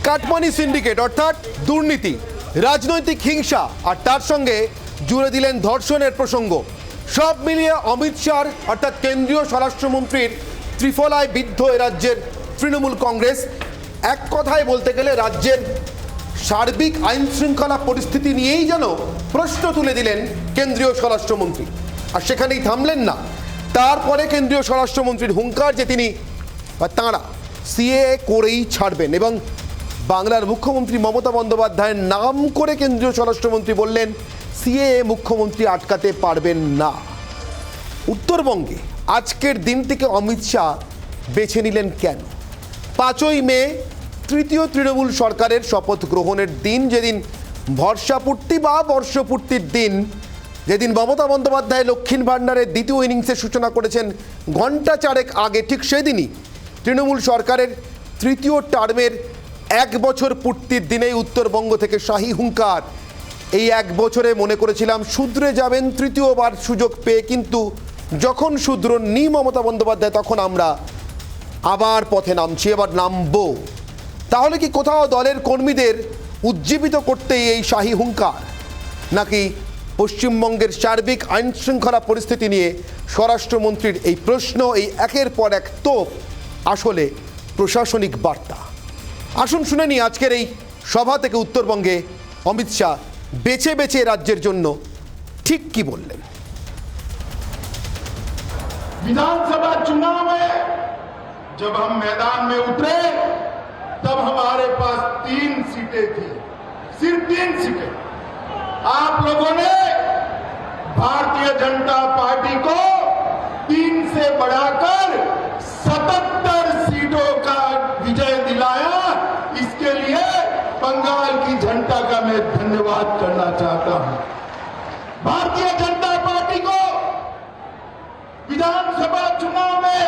Cut money syndicate অর্থাৎ দুর্নীতি, রাজনৈতিক হিংসা আর তার সঙ্গে জুড়ে দিলেন ধর্ষণের প্রসঙ্গ। সব মিলিয়ে অমিত শাহ অর্থাৎ কেন্দ্রীয় স্বরাষ্ট্রমন্ত্রীর ত্রিফলায় বিদ্ধ এ রাজ্যের তৃণমূল কংগ্রেস। এক কথায় বলতে গেলে রাজ্যের সার্বিক আইন শৃঙ্খলা পরিস্থিতি নিয়েই যেন প্রশ্ন তুলে দিলেন কেন্দ্রীয় স্বরাষ্ট্রমন্ত্রী। আর সেখানেই থামলেন না, তারপরে কেন্দ্রীয় স্বরাষ্ট্রমন্ত্রীর হুঙ্কার যে তিনি বা তাঁরা সিএএ করেই ছাড়বেন, এবং বাংলার মুখ্যমন্ত্রী মমতা বন্দ্যোপাধ্যায়ের নাম করে কেন্দ্রীয় স্বরাষ্ট্রমন্ত্রী বললেন সিএএ মুখ্যমন্ত্রী আটকাতে পারবেন না। উত্তরবঙ্গে আজকের দিনটিকে অমিত শাহ বেছে নিলেন কেন? 5ই মে তৃতীয় তৃণমূল সরকারের শপথ গ্রহণের দিন, যেদিন বর্ষাপূর্তি বা বর্ষপূর্তির দিন, যেদিন মমতা বন্দ্যোপাধ্যায় লক্ষ্মীর ভাণ্ডারের দ্বিতীয় ইনিংসের সূচনা করেছেন ঘণ্টা চারেক আগে, ঠিক সেদিনই তৃণমূল সরকারের তৃতীয় টার্মের 1 বছর পূর্তির দিনেই উত্তরবঙ্গ থেকে শাহী হুঙ্কার। এই 1 বছরে মনে করেছিলাম শুধরে যাবেন তৃতীয়বার সুযোগ পেয়ে, কিন্তু যখন শুধরননি মমতা বন্দ্যোপাধ্যায় তখন আমরা আবার পথে নামছি, এবার নামবো। তাহলে কি কোথাও দলের কর্মীদের উজ্জীবিত করতেই এই শাহী হুঙ্কার, নাকি পশ্চিমবঙ্গের সার্বিক আইন শৃঙ্খলা পরিস্থিতি নিয়ে স্বরাষ্ট্রমন্ত্রীর এই প্রশ্ন, এই একের পর এক তোপ আসলে প্রশাসনিক বার্তা? আসুন শুনে নিই আজকের এই সভা থেকে উত্তরবঙ্গে অমিত শাহ বেছে বেছে রাজ্যের জন্য ঠিক কি বললেন। विधानसभा चुनाव में जब हम मैदान में उतरे तब हमारे पास 3 सीटें थी, सिर्फ 3 सीटें। आप लोगों ने भारतीय जनता पार्टी को 3 से बढ़ाकर 77 सीटों का विजय दिलाया। इसके लिए बंगाल की जनता का मैं धन्यवाद करना चाहता हूं। भारतीय जनता पार्टी को विधानसभा चुनाव में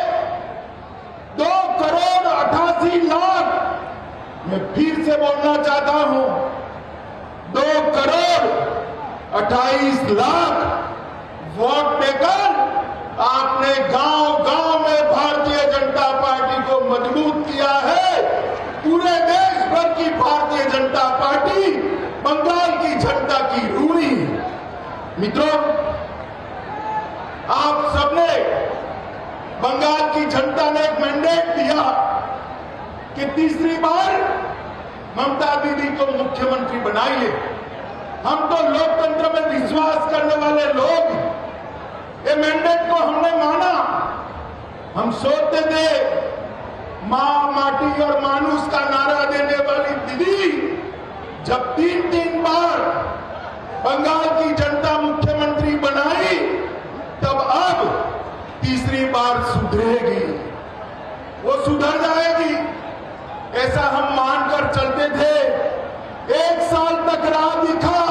2,88,00,000, मैं फिर से बोलना चाहता हूं, 2,28,00,000 वोट देकर आपने गांव-गांव में भारतीय जनता पार्टी को मजबूत किया है। पूरे देश भर की भारतीय जनता पार्टी बंगाल की जनता की ऋणी है। मित्रों, आप सबने, बंगाल की जनता ने एक मैंडेट दिया कि तीसरी बार ममता दीदी को मुख्यमंत्री बनाइए। हम तो लोकतंत्र में विश्वास करने वाले लोग, ये मैंडेट को हमने माना। हम सोचते थे मां, माटी और मानुष का नारा देने वाली दीदी जब 3 बार बंगाल की जनता मुख्यमंत्री बनाई, तब अब तीसरी बार सुधरेगी, वो सुधर जाएगी, ऐसा हम मानकर चलते थे। 1 साल तक राह दिखा।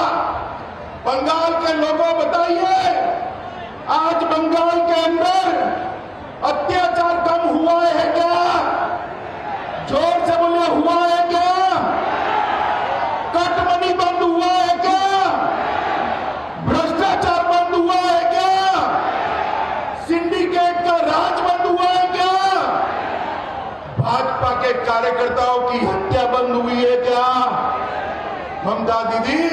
बंगाल के लोगों बताइए, आज बंगाल के अंदर अत्याचार कम हुआ है क्या? जोर से बोले, हुआ है क्या? कटमनी बंद हुआ है क्या? भ्रष्टाचार बंद हुआ है क्या? सिंडिकेट का राज बंद हुआ है क्या? भाजपा के कार्यकर्ताओं की हत्या बंद हुई है क्या? ममता दीदी,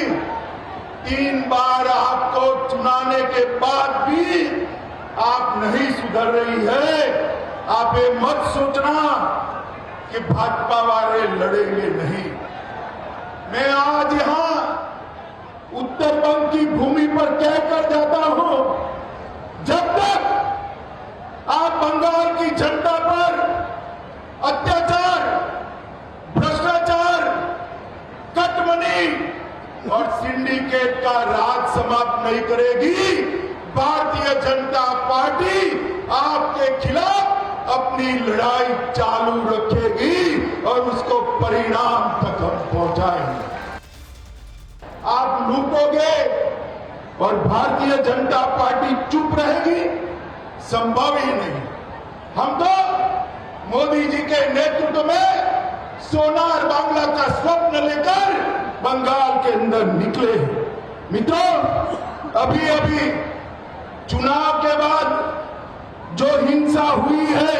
3 बार आपको चुनाने के बाद भी आप नहीं सुधर रही है। आप ये मत सोचना कि भाजपा वाले लड़ेंगे नहीं। मैं आज यहां उत्तरबंग की भूमि पर कहकर जाता हूं, जब तक आप बंगाल की जनता पर अत्याचार, भ्रष्टाचार, कटमनी और सिंडिकेट का राज समाप्त नहीं करेगी, भारतीय जनता पार्टी आपके खिलाफ अपनी लड़ाई चालू रखेगी और उसको परिणाम तक हम पहुंचाएंगे। आप लूटोगे और भारतीय जनता पार्टी चुप रहेगी, संभव ही नहीं। हम तो मोदी जी के नेतृत्व में सोनार बांग्ला का स्वप्न लेकर बंगाल के अंदर निकले। मित्रों, अभी अभी चुनाव के बाद जो हिंसा हुई है,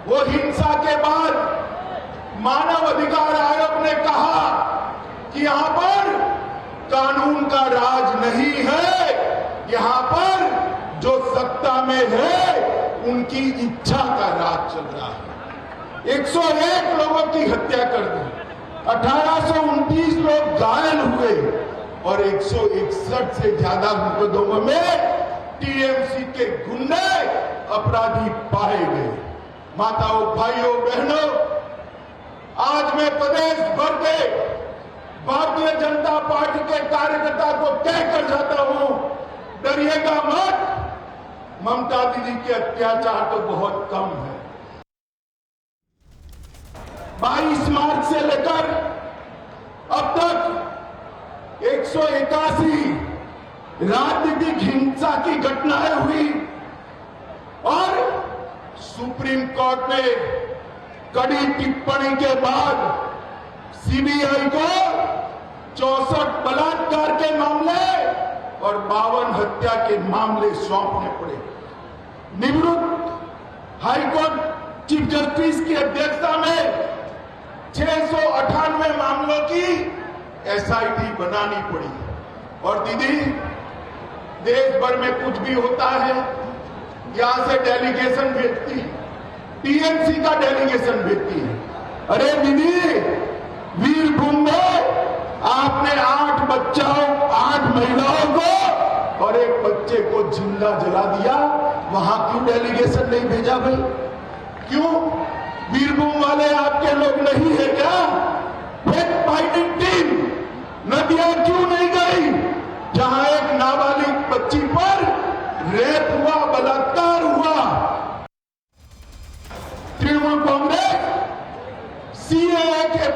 वो हिंसा के बाद मानव अधिकार आयोग ने कहा कि यहां पर कानून का राज नहीं है, यहां पर जो सत्ता में है उनकी इच्छा का राज चल रहा है। 101 लोगों की हत्या कर दी, 1829 लोग घायल हुए और 161 से ज्यादा मुकदमों में टीएमसी के गुंडे अपराधी पाए गए। माताओं, भाइयों, बहनों, आज मैं प्रदेश भर के भारतीय जनता पार्टी के कार्यकर्ता को कहकर जाता हूं, डरिएगा मत, ममता दीदी के अत्याचार तो बहुत कम है। 22 मार्च से लेकर अब तक 181 राजनीतिक हिंसा की घटनाएं हुई और सुप्रीम कोर्ट ने कड़ी टिप्पणी के बाद सीबीआई को 64 बलात्कार के मामले और 52 हत्या के मामले सौंपने पड़े। निवृत्त हाईकोर्ट चीफ जस्टिस की अध्यक्षता में 698 मामलों की एसआईटी बनानी पड़ी। और दीदी, देश भर में कुछ भी होता है, यहां से डेलीगेशन भेजती है, टीएमसी का डेलीगेशन भेजती है। अरे दीदी, वीरभूम में आपने 8 बच्चों, 8 महिलाओं को और 1 बच्चे को जिंदा जला दिया, वहां क्यों डेलीगेशन नहीं भेजा भाई? क्यों? वीरभूम वाले आपके लोग नहीं है क्या? फैक्ट फाइंडिंग टीम नदियां क्यों नहीं गई जहां एक नाबालिग बच्ची पर रेप हुआ, बलात्कार हुआ? तृणमूल कांग्रेस सीएए के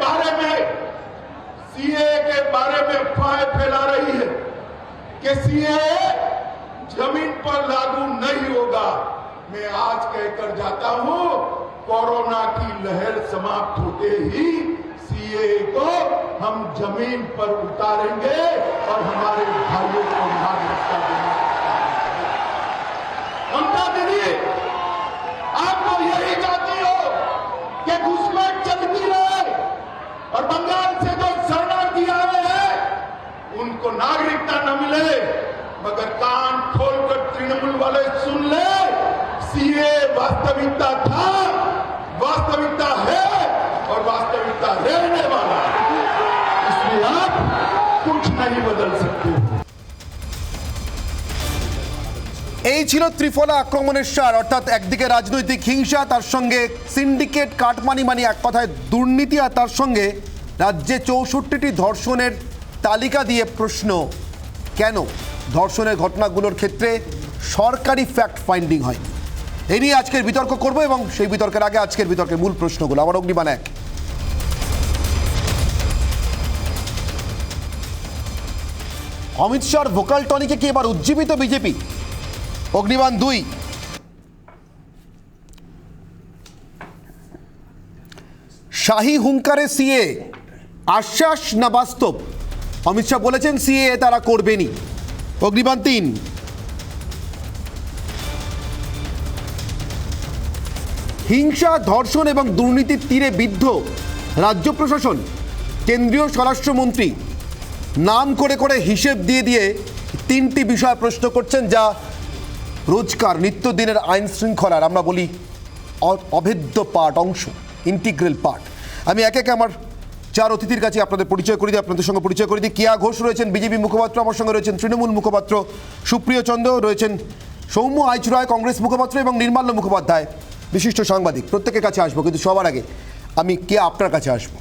बारे में अफवाहें फैला रही है कि सीएए जमीन पर लागू नहीं होगा। मैं आज कहकर जाता हूं, कोरोना की लहर समाप्त होते ही सीएए को हम जमीन पर उतारेंगे और हमारे भाइयों को नागरिकता देंगे। ममता दीदी, आप तो यही चाहती हो कि घुसपैठ चलती रहे और बंगाल से जो शरणार्थी आ रहे हैं उनको नागरिकता न मिले, मगर कान खोलकर तृणमूल वाले सुन ले, सीएए वास्तविकता था, वास्तविकता है और वास्तविकता रहने वाला है। इसलिए आप कुछ नहीं बदल सकते। এই ছিল ত্রিফলা আক্রমণের সার, অর্থাৎ একদিকে রাজনৈতিক হিংসা, তার সঙ্গে সিন্ডিকেট, কাটমানি, মানে এক কথায় দুর্নীতি, আর তার সঙ্গে রাজ্যে 64টি ধর্ষণের তালিকা দিয়ে প্রশ্ন, কেন ধর্ষণের ঘটনাগুলোর ক্ষেত্রে সরকারি ফ্যাক্ট ফাইন্ডিং হয়। এই নিয়ে আজকের বিতর্ক করব এবং সেই বিতর্কের আগে আজকের বিতর্কের মূল প্রশ্নগুলো। আমার অগ্নিবাণ 1, অমিত শাহর ভোকাল টনিকে কি এবার উজ্জীবিত বিজেপি? অগ্নিবাণ 2, শাহী হুঙ্কারে সিএ আশ্বাস না বাস্তব? অমিত শাহ বলেছেন সিএ তারা করবেনই। অগ্নিবাণ 3, হিংসা, ধর্ষণ এবং দুর্নীতির তীরে বিদ্ধ রাজ্য প্রশাসন, কেন্দ্রীয় স্বরাষ্ট্রমন্ত্রী নাম করে করে হিসেব দিয়ে দিয়ে 3টি বিষয় প্রশ্ন করছেন, যা রোজকার নিত্যদিনের আইন শৃঙ্খলার আমরা বলি অভেদ্য পার্ট, অংশ, ইন্টিগ্রাল পার্ট। আমি একে একে আমার 4 অতিথির কাছে আপনাদের পরিচয় করে দিই, আপনাদের সঙ্গে পরিচয় করে দিই। কিয়া ঘোষ রয়েছেন বিজেপি মুখপাত্র, আমার সঙ্গে রয়েছেন তৃণমূল মুখপাত্র সুপ্রিয় চন্দ্র, রয়েছেন সৌম্য আইচুরায় কংগ্রেস মুখপাত্র এবং নির্মাল্য মুখোপাধ্যায় বিশিষ্ট সাংবাদিক। প্রত্যেকের কাছে আসবো, কিন্তু সবার আগে আমি কিয়া আপনার কাছে আসবো।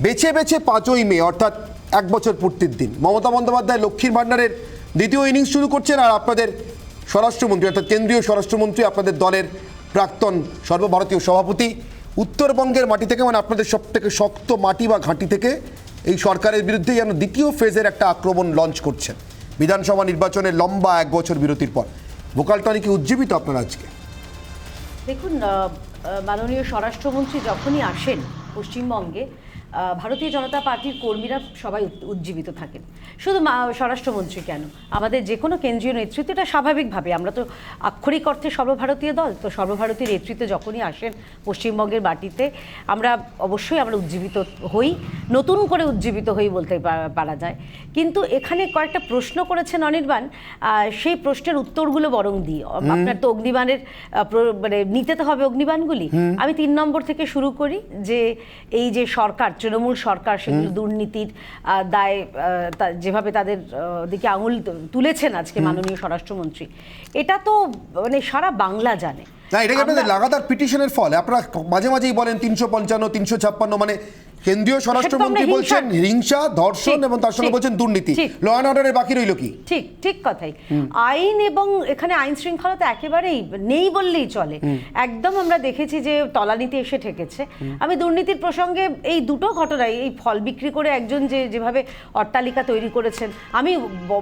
বেছে বেছে 5ই মে অর্থাৎ 1 বছর পূর্তির দিন মমতা বন্দ্যোপাধ্যায় লক্ষ্মীর ভাণ্ডারের দ্বিতীয় ইনিংস শুরু করছেন, আর আপনাদের স্বরাষ্ট্রমন্ত্রী অর্থাৎ কেন্দ্রীয় স্বরাষ্ট্রমন্ত্রী, আপনাদের দলের প্রাক্তন সর্বভারতীয় সভাপতি, উত্তরবঙ্গের মাটি থেকে, মানে আপনাদের সব থেকে শক্ত মাটি বা ঘাঁটি থেকে এই সরকারের বিরুদ্ধে যেন দ্বিতীয় ফেজের একটা আক্রমণ লঞ্চ করছেন বিধানসভা নির্বাচনের লম্বা 1 বছর বিরতির পর। ভোকাল টনি কি উজ্জীবিত আপনারা আজকে? দেখুন, মাননীয় স্বরাষ্ট্রমন্ত্রী যখনই আসেন পশ্চিমবঙ্গে ভারতীয় জনতা পার্টির কর্মীরা সবাই উজ্জীবিত থাকেন। শুধু স্বরাষ্ট্রমন্ত্রী কেন, আমাদের যে কোনো কেন্দ্রীয় নেতৃত্ব, এটা স্বাভাবিকভাবে, আমরা তো আক্ষরিক অর্থে সর্বভারতীয় দল, তো সর্বভারতীয় নেতৃত্ব যখনই আসেন পশ্চিমবঙ্গের মাটিতে আমরা অবশ্যই উজ্জীবিত হই, নতুন করে উজ্জীবিত হই বলতে পারা যায়। কিন্তু এখানে কয়েকটা প্রশ্ন করেছেন অনির্বাণ, সেই প্রশ্নের উত্তরগুলো বরং দিই। আপনার তো অগ্নিবাণের মানে নিতে তো হবে অগ্নিবাণগুলি। আমি 3 নম্বর থেকে শুরু করি, যে এই যে সরকার, তৃণমূল সরকার, সেগুলো দুর্নীতির দায় যেভাবে তাদের দিকে আঙুল তুলেছেন আজকে মাননীয় স্বরাষ্ট্রমন্ত্রী, এটা তো মানে সারা বাংলা জানে। না, এটাকে আপনাদের লাগাতার পিটিশনের ফল। আপনারা মাঝে মাঝেই বলেন 355, 356, মানে কেন্দ্রীয় স্বরাষ্ট্রমন্ত্রী বলছেন হিংসা, ধর্ষণ এবং তার সঙ্গে বলছেন দুর্নীতি। ল অ্যান্ড অর্ডারের বাকি রইল কি? ঠিক ঠিক কথাই। আইন এবং এখানে আইন শৃঙ্খলা তো একেবারেই নেই বললেই চলে। একদম আমরা দেখেছি যে তলানিতে এসে ঠেকেছে। আমি দুর্নীতির প্রসঙ্গে এই দুটো ঘটনায়, এই ফল বিক্রি করে একজন যেভাবে অট্টালিকা তৈরি করেছেন, আমি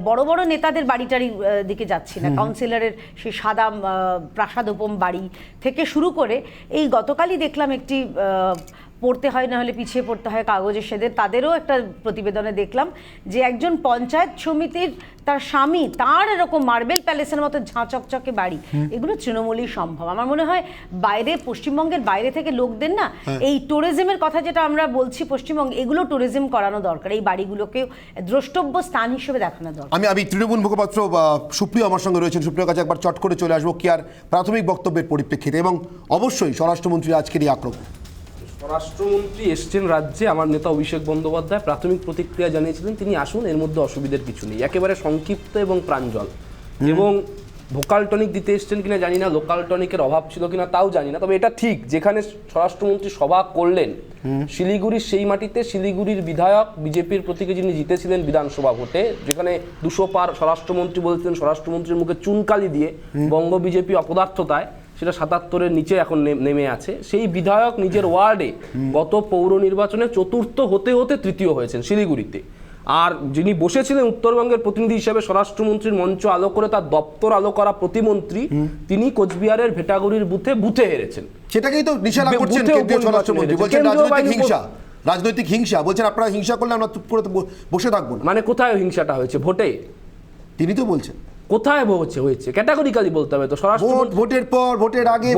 বড় বড় নেতাদের বাড়িটারির দিকে যাচ্ছি না, কাউন্সিলরের সেই সাদা প্রাসাদোপম বাড়ি থেকে শুরু করে এই গতকালই দেখলাম একটি পড়তে হয় না হলে পিছিয়ে পড়তে হয় কাগজের সেদের, তাদেরও একটা প্রতিবেদনে দেখলাম যে একজন পঞ্চায়েত সমিতির তার স্বামী, তার এরকম মার্বেল প্যালেসের মতো ঝাঁচকচকে বাড়ি। এগুলো তৃণমূলই সম্ভব। আমার মনে হয় বাইরে, পশ্চিমবঙ্গের বাইরে থেকে লোকদের না এই ট্যুরিজমের কথা যেটা আমরা বলছি পশ্চিমবঙ্গে, এগুলো ট্যুরিজম করানো দরকার, এই বাড়িগুলোকেও দ্রষ্টব্য স্থান হিসেবে দেখানো দরকার। আমি তৃণমূল মুখপাত্র সুপ্রিয় আমার সঙ্গে রয়েছেন, সুপ্রিয় কাছে একবার চট করে চলে আসবো কি আর প্রাথমিক বক্তব্যের পরিপ্রেক্ষিতে, এবং অবশ্যই স্বরাষ্ট্রমন্ত্রীর আজকের এই আক্রমণ। স্বরাষ্ট্রমন্ত্রী এসছেন রাজ্যে, আমার নেতা অভিষেক বন্দ্যোপাধ্যায় প্রাথমিক প্রতিক্রিয়া জানিয়েছিলেন তিনি আসুন, এর মধ্যে অসুবিধার কিছু নেই, একেবারে সংক্ষিপ্ত এবং প্রাঞ্জল। এবং ভোকাল টনিক দিতে এসছেন কিনা জানি না, লোকাল টনিকের অভাব ছিল কিনা তাও জানি না, তবে এটা ঠিক যেখানে স্বরাষ্ট্রমন্ত্রী সভা করলেন শিলিগুড়ির সেই মাটিতে, শিলিগুড়ির বিধায়ক বিজেপির প্রতীকে যিনি জিতেছিলেন বিধানসভা ভোটে, যেখানে 200 পার স্বরাষ্ট্রমন্ত্রী বলছিলেন, স্বরাষ্ট্রমন্ত্রীর মুখে চুনকালি দিয়ে বঙ্গ বিজেপি অপদার্থতায় সেটা 77-এর নিচে এখন নেমে আছে, সেই বিধায়ক নিজের ওয়ার্ডে গত পৌর নির্বাচনে চতুর্থ হতে হতে তৃতীয় হয়েছেন শিলিগুড়িতে। আর যিনি বসেছিলেন উত্তরবঙ্গের প্রতিনিধি হিসেবে স্বরাষ্ট্রমন্ত্রীর মঞ্চ আলো করে, তার দপ্তর আলো করা প্রতিমন্ত্রী, তিনি কোচবিহারের ভেটাগুড়ির বুথে হেরেছেন। সেটাকেই তো নিশানা করছেন কেন্দ্রীয় স্বরাষ্ট্রমন্ত্রী, বলছেন রাজনৈতিক হিংসা, বলছেন আপনারা হিংসা করলে আমরা চুপ করে বসে থাকবো না। মানে কোথায় হিংসাটা হয়েছে? ভোটে? তিনি তো বলছেন কোথায় হয়েছে ক্যাটাগরিক্যালি বলতে হবে তো। ভোটের পর, ভোটের আগে,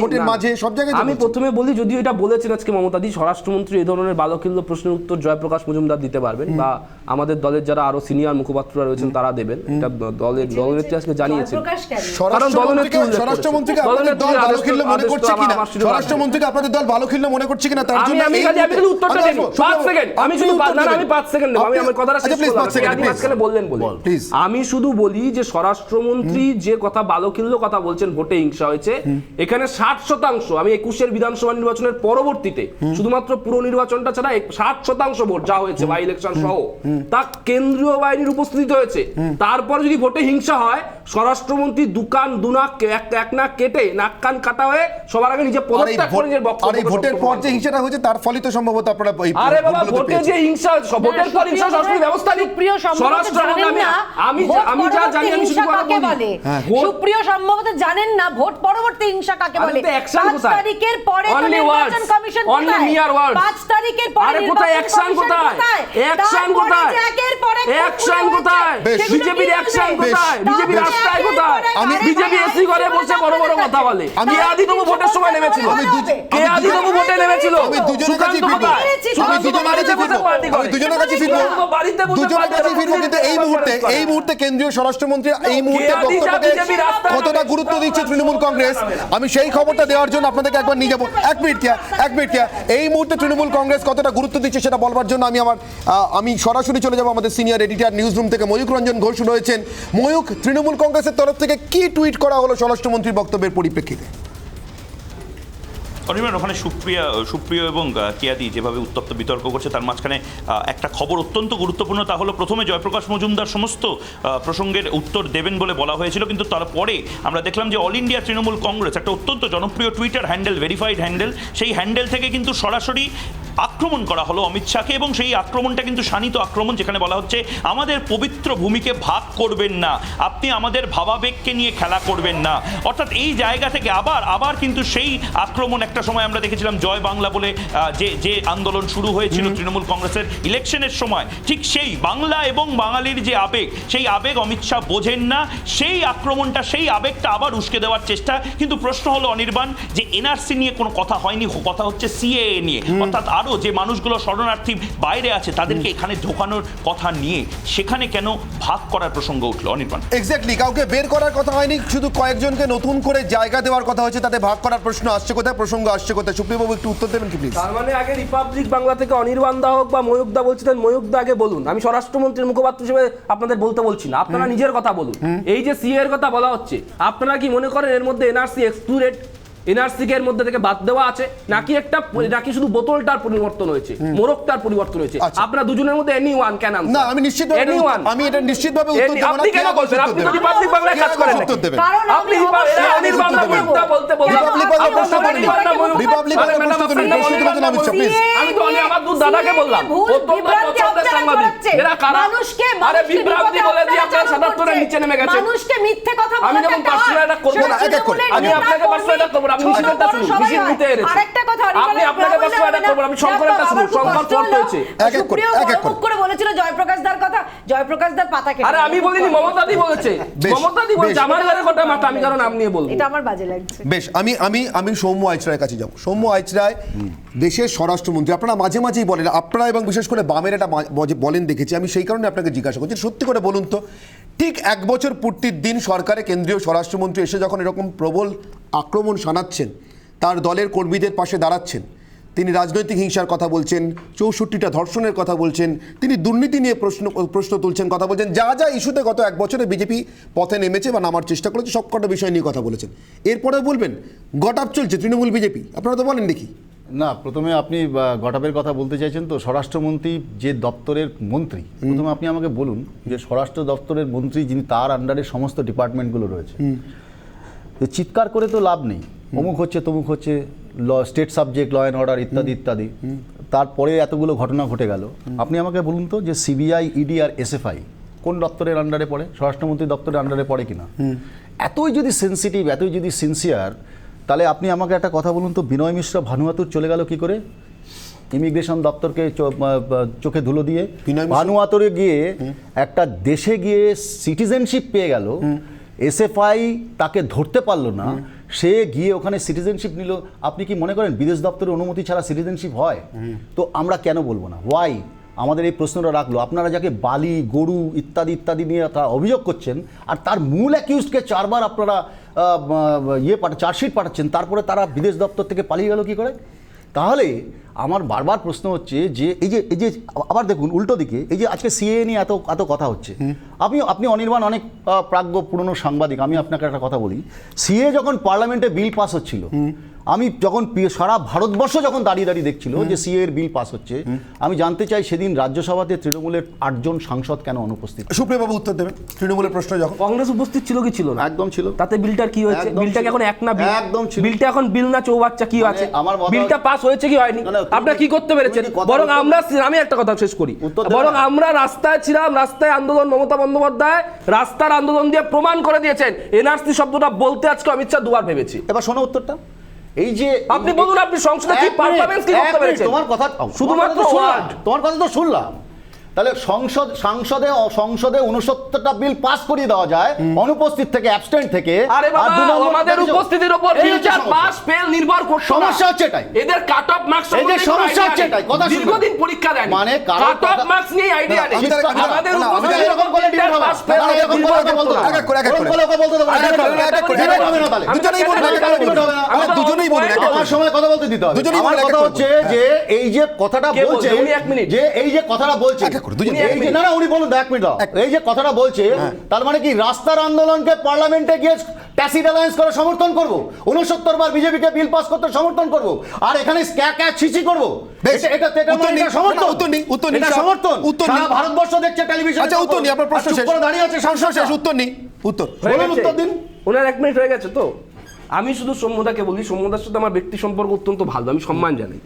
ভোটের মাঝে, সব জায়গায়। আমি প্রথমে বলি, যদিও এটা বলেছেন আজকে মমতাদি, স্বরাষ্ট্রমন্ত্রী এই ধরনের বালকিল্য প্রশ্নের উত্তর জয়প্রকাশ মজুমদার দিতে পারবেন, বা আমাদের দলের যারা আরো সিনিয়র মুখপাত্ররা রয়েছেন তারা দেবেন। এটা দলনেত্রী আজকে জানিয়েছেন। স্বরাষ্ট্রমন্ত্রীকে আপনাদের দল বালকিল্য মনে করছে কিনা, স্বরাষ্ট্রমন্ত্রীকে আপনাদের দল বালকিল্য মনে করছে কিনা, তার জন্য আমি উত্তরটা দেব 5 সেকেন্ড। আমি শুধু 5 সেকেন্ড নেব, আমি আমার কথাটা শেষ করলাম, আপনি মাঝখানে বললেন বলে। আমি শুধু বলি যে স্বরাষ্ট্রমন্ত্রী যে কথা বালকিল্য কথা বলছেন, ভোটে হিংসা হয়েছে, এখানে 60%, আমি 21-এর বিধানসভা নির্বাচনের পরবর্তীতে শুধুমাত্র পুরো নির্বাচনটা ছাড়া 60% ভোট যা হয়েছে বাই ইলেকশন সহ, তা কেন্দ্রীয় বাহিনীর উপস্থিতিতে হয়েছে। তারপর যদি ভোটে হিংসা হয়, স্বরাষ্ট্রমন্ত্রী এক নাক কেটে, নাক কান কাটা হয়ে সবার আগে নিজে পদত্যাগ করে নিজের বক্তব্য। আর এই ভোটের পর যে হিংসাটা হয়েছে তার ফলিত সম্ভবত আপনারা আরে বাবা, ভোটে যে হিংসা, ভোটের পর হিংসা সংস্কৃতি ব্যবস্থা নেই। স্বরাষ্ট্রমন্ত্রী আমি যা জানি আমি শুধু কাকে বলে, সুপ্রিয় সম্ভবত জানেন না ভোট পরবর্তী হিংসা কাকে বলে। 5 তারিখের পরে নির্বাচন কমিশন কোথায়? 5 তারিখের পরে কোথায় অ্যাকশন? কোথায় অ্যাকশন? কোথায় অ্যাকশন? কোথায় বিজেপির অ্যাকশন? কোথায় বিজেপির রাস্তায়? কোথায় বিজেপি এসি করে বসে বড় বড় কথা বলে? কে আদিবাবু ভোটের সময় নেমেছিল? কে আদিবাবু ভোটে নেমেছিল? আমি দুজনের কাছে ফিরবো, কিন্তু এই মুহূর্তে কেন্দ্রীয় স্বরাষ্ট্রমন্ত্রী এই মুহূর্তে বক্তব্যকে কতটা গুরুত্ব দিচ্ছে তৃণমূল কংগ্রেস, আমি সেই খবরটা দেওয়ার জন্য আপনাদেরকে একবার নিয়ে যাবো। এক মিনিট এই মুহূর্তে তৃণমূল কংগ্রেস কতটা গুরুত্ব দিচ্ছে সেটা বলবার জন্য আমি সরাসরি চলে যাবো আমাদের সিনিয়র এডিটর নিউজ রুম থেকে ময়ূক রঞ্জন ঘোষ রয়েছেন। ময়ূক, তৃণমূল কংগ্রেসের তরফ থেকে কি টুইট করা হলো স্বরাষ্ট্রমন্ত্রীর বক্তব্যের পরিপ্রেক্ষিতে? অনির্বাণ, ওখানে সুপ্রিয় এবং কেয়াদি যেভাবে উত্তপ্ত বিতর্ক করছে, তার মাঝখানে একটা খবর অত্যন্ত গুরুত্বপূর্ণ, তা হলো প্রথমে জয়প্রকাশ মজুমদার সমস্ত প্রসঙ্গের উত্তর দেবেন বলে বলা হয়েছিল, কিন্তু তারপরে আমরা দেখলাম যে অল ইন্ডিয়া তৃণমূল কংগ্রেস একটা অত্যন্ত জনপ্রিয় টুইটার হ্যান্ডেল, ভেরিফাইড হ্যান্ডেল, সেই হ্যান্ডেল থেকে কিন্তু সরাসরি আক্রমণ করা হলো অমিত শাহকে, এবং সেই আক্রমণটা কিন্তু শানিত আক্রমণ, যেখানে বলা হচ্ছে আমাদের পবিত্র ভূমিকে ভাগ করবেন না, আপনি আমাদের ভাবাবেগকে নিয়ে খেলা করবেন না। অর্থাৎ এই জায়গা থেকে আবার কিন্তু সেই আক্রমণ একটা সময় আমরা দেখেছিলাম জয় বাংলা বলে যে আন্দোলন শুরু হয়েছিল তৃণমূল কংগ্রেসের ইলেকশনের সময়, ঠিক সেই বাংলা এবং বাঙালির যে আবেগ, সেই আবেগ অমিত শাহ বোঝেন না, সেই আক্রমণটা, সেই আবেগটা আবার উস্কে দেওয়ার চেষ্টা। কিন্তু প্রশ্ন হলো অনির্বাণ, যে এনআরসি নিয়ে কোনো কথা হয়নি, কথা হচ্ছে সিএএ নিয়ে, অর্থাৎ আরও যে মানুষগুলো শরণার্থী বাইরে আছে তাদেরকে এখানে ঢোকানোর কথা নিয়ে সেখানে কেন ভাগ করার প্রসঙ্গ উঠলো অনির্বাণ? এক্স্যাক্টলি, কাউকে বের করার কথা হয়নি, শুধু কয়েকজনকে নতুন করে জায়গা দেওয়ার কথা হয়েছে, তাতে ভাগ করার প্রশ্ন আসছে কোথায়, প্রসঙ্গ আসছে কোথায়? সুপ্রিয়বাবু একটু উত্তর দেবেন কি প্লিজ? তার মানে আগে রিপাবলিক বাংলা থেকে অনির্বাণ দা হোক বা ময়ূক দা বলছিলেন, ময়ূক দা আগে বলুন। আমি স্বরাষ্ট্রমন্ত্রীর মুখপাত্র হিসেবে আপনাদের বলতে বলছি না, আপনারা নিজের কথা বলুন। এই যে সিএ এর কথা বলা হচ্ছে, আপনারা কি মনে করেন এর মধ্যে এনআরসি এক্সক্লুডেড, এনআরসি কে এর মধ্যে থেকে বাদ দেওয়া আছে, নাকি শুধু বোতলটার পরিবর্তন হয়েছে, মোড়কটার পরিবর্তন হয়েছে? আপনারা দুজনের মধ্যে এনিওয়ান ক্যান আনসার। না, আমি নিশ্চিতভাবে আমি এটা নিশ্চিতভাবে উত্তর দেব না। আপনি কেন বলছেন? আপনি তো রিপাবলিক বাংলায় কাজ করেন নাকি? কারণ আপনি অবশ্যই অনির্বাণ দা বলতে রিপাবলিক বাংলা প্রশ্ন করিনি, রিপাবলিক বাংলা প্রশ্ন তো নেই, প্রশ্ন তুলেছেন অমিত শাহ, প্লিজ। আমি তো আমার দুধ দাদাকে বললাম, এরা কারা? আরে বিভ্রান্তি বলে দিয়ে আপনারা 77 এর নিচে নেমে গেছেন। মানুষকে মিথ্যে কথা বলতে, আমি যেমন পার্সোনাল অ্যাটাক করব না, এক এক করে। আমি আপনাকে পার্সোনাল অ্যাটাক করব না, আপনি মিছিলটা শুনুন, মিছিল নিতে এসেছেন। আরেকটা কথা আপনি আপনাকে পার্সোনাল অ্যাটাক করব না, আমি শঙ্করটা শুনুন, শঙ্কর ফোর্ট হয়েছে। এক এক করে, এক এক করে। করে বলেছিল জয়প্রকাশ দার কথা, জয়প্রকাশ দার পাতা কেটে। আরে আমি বলিনি, মমতাদি বলেছে, বেশ, মমতাদি বলেছে। বেশ। আমার ঘরে কথা মাথা, আমি কারণ নাম নিয়ে বলবো। এটা আমার বাজে লাগছে। বেশ, আমি সৌম্য আইচরায়ের কাছে যাব। সৌম্য আইচরায় দেশের স্বরাষ্ট্রমন্ত্রী, আপনারা মাঝে মাঝেই বলেন, আপনারা এবং বিশেষ করে বামের এটা বলেন দেখেছি, আমি সেই কারণে আপনাকে জিজ্ঞাসা করছি, সত্যি করে বলুন তো, ঠিক 1 বছর পূর্তির দিন সরকারে কেন্দ্রীয় স্বরাষ্ট্রমন্ত্রী এসে যখন এরকম প্রবল আক্রমণ শানাচ্ছেন, তার দলের কর্মীদের পাশে দাঁড়াচ্ছেন, তিনি রাজনৈতিক হিংসার কথা বলছেন, 64টা ধর্ষণের কথা বলছেন, তিনি দুর্নীতি নিয়ে প্রশ্ন তুলছেন, কথা বলছেন, যা যা ইস্যুতে গত 1 বছরে বিজেপি পথে নেমেছে বা নামার চেষ্টা করেছে সবকটা বিষয় নিয়ে কথা বলেছেন। এরপরে বলবেন গট আপ চলছে তৃণমূল বিজেপি, আপনারা তো বলেন দেখি। না, প্রথমে আপনি গটাপের কথা বলতে চাইছেন তো, স্বরাষ্ট্রমন্ত্রী যে দপ্তরের মন্ত্রী, প্রথমে আপনি আমাকে বলুন যে স্বরাষ্ট্র দপ্তরের মন্ত্রী যিনি, তার আন্ডারে সমস্ত ডিপার্টমেন্টগুলো রয়েছে, চিৎকার করে তো লাভ নেই, অমুক হচ্ছে তমুক হচ্ছে, state subject, law and order ইত্যাদি ইত্যাদি, তারপরে এতগুলো ঘটনা ঘটে গেল। আপনি আমাকে বলুন তো যে সিবিআই, ইডি আর এসএফআই কোন দপ্তরের আন্ডারে পড়ে? স্বরাষ্ট্রমন্ত্রী দপ্তরের আন্ডারে পড়ে কিনা? এতই যদি সেন্সিটিভ, এতই যদি সিনসিয়ার, তাহলে আপনি আমাকে একটা কথা বলুন তো, বিনয় মিশ্রা ভানুয়াতুর চলে গেল কি করে ইমিগ্রেশন দপ্তরকে চোখে ধুলো দিয়ে? ভানুয়াতুরে গিয়ে একটা দেশে গিয়ে সিটিজেনশিপ পেয়ে গেল, এসএফআই তাকে ধরতে পারলো না, সে গিয়ে ওখানে সিটিজেনশিপ নিল। আপনি কি মনে করেন বিদেশ দপ্তরের অনুমতি ছাড়া সিটিজেনশিপ হয়? তো আমরা কেন বলবো না? ওয়াই আমাদের এই প্রশ্নটা রাখলো? আপনারা যাকে বালি, গরু ইত্যাদি ইত্যাদি নিয়ে তারা অভিযোগ করছেন, আর তার মূল অ্যাকিউজকে 4 বার আপনারা চার্জশিট পাঠাচ্ছেন, তারপরে তারা বিদেশ দপ্তর থেকে পালিয়ে গেল কি করে? তাহলে আমার বারবার প্রশ্ন হচ্ছে যে এই যে আবার দেখুন উল্টো দিকে, এই যে আজকে সিএএ নিয়ে এত কথা হচ্ছে, আপনি অনির্বাণ অনেক প্রাজ্ঞ পুরনো সাংবাদিক, আমি আপনাকে একটা কথা বলি, সিএএ যখন পার্লামেন্টে বিল পাস হচ্ছিল, আমি যখন সারা ভারতবর্ষ যখন দাঁড়িয়ে দাঁড়িয়ে দেখছিল যে সিএ এর বিল পাস হচ্ছে, আমি জানতে চাই সেদিন রাজ্যসভাতে তৃণমূলের 8 জন সাংসদ কেন অনুপস্থিত? সুপ্রিয়বাবু উত্তর দেবেন। তৃণমূলের প্রশ্ন যখন কংগ্রেস উপস্থিত ছিল কি ছিল না? একদম ছিল। তাতে বিলটার কি হয়েছে? বিলটা কি এখন এক না বিল? একদম ছিল। বিলটা এখন বিল না চৌবাচ্চা কি আছে? বিলটা পাস হয়েছে কি হয়নি? না, আপনারা কি করতে পেরেছেন? বরং আমি একটা কথা শেষ করি, বরং আমরা রাস্তায় ছিলাম, রাস্তায় আন্দোলন, মমতা বন্দ্যোপাধ্যায় রাস্তার আন্দোলন দিয়ে প্রমাণ করে দিয়েছেন এনআরসি শব্দটা বলতে আজকে অমিত শাহ 2 বার ভেবেছি। এবার শোনো উত্তরটা, এই যে আপনি বলুন আপনি সংসদে কি পারফরম্যান্স কি করতে পেরেছেন? তোমার কথা শুধুমাত্র ওয়ার্ড, তোমার কথা তো শুনলাম। তাহলে সংসদে 69টা বিল পাস করিয়ে দেওয়া যায় অনুপস্থিত থেকে, অ্যাবস্টেন্ট থেকে। আরে বাবা, আমাদের উপস্থিতির উপর ফিউচার পাস ফেল নির্ভর করছে। সমস্যা হচ্ছে এটাই, এদের কাট অফ মার্কস এই যে সমস্যা হচ্ছে এটাই, কথা শুনুন, দীর্ঘদিন পরীক্ষা দেন, মানে কাট অফ মার্কস নিয়ে আইডিয়া নেই। আমাদের উপস্থিতির এরকম বলে ডিবেট হবে না, এরকম বলে কথা বলতে হবে না, এক করে বলতে দেবো, দুজনেই বলুন, দুজনেই বলুন, আমার সময় কথা বলতে দিতে হবে। আমার কথা হচ্ছে যে এই যে কথাটা বলছে, যে এই যে কথাটা বলছে, এই যে না উনি বলুন 1 মিনিট দাও, এই যে কথাটা বলছে, তার মানে কি রাস্তার আন্দোলনকে পার্লামেন্টে গিয়ে ট্যাসিড অ্যালায়েন্স করে সমর্থন করব, 69 বার বিজেপিকে বিল পাস করতে সমর্থন করব, আর এখানে ছিছি করব? এটা সমর্থন? সারা ভারতবর্ষ দেখছে টেলিভিশনে। আচ্ছা উত্তর নিন, আপনার প্রশ্ন শেষ। দাঁড়িয়ে আছে, শেষ, উত্তর নিন, উত্তর উত্তর দিন। ওনার 1 মিনিট হয়ে গেছে তো আমি শুধু সৌম্যদাকে বলি, সৌম্যদার সাথে আমার ব্যক্তি সম্পর্ক অত্যন্ত ভালো, আমি সম্মান জানাই।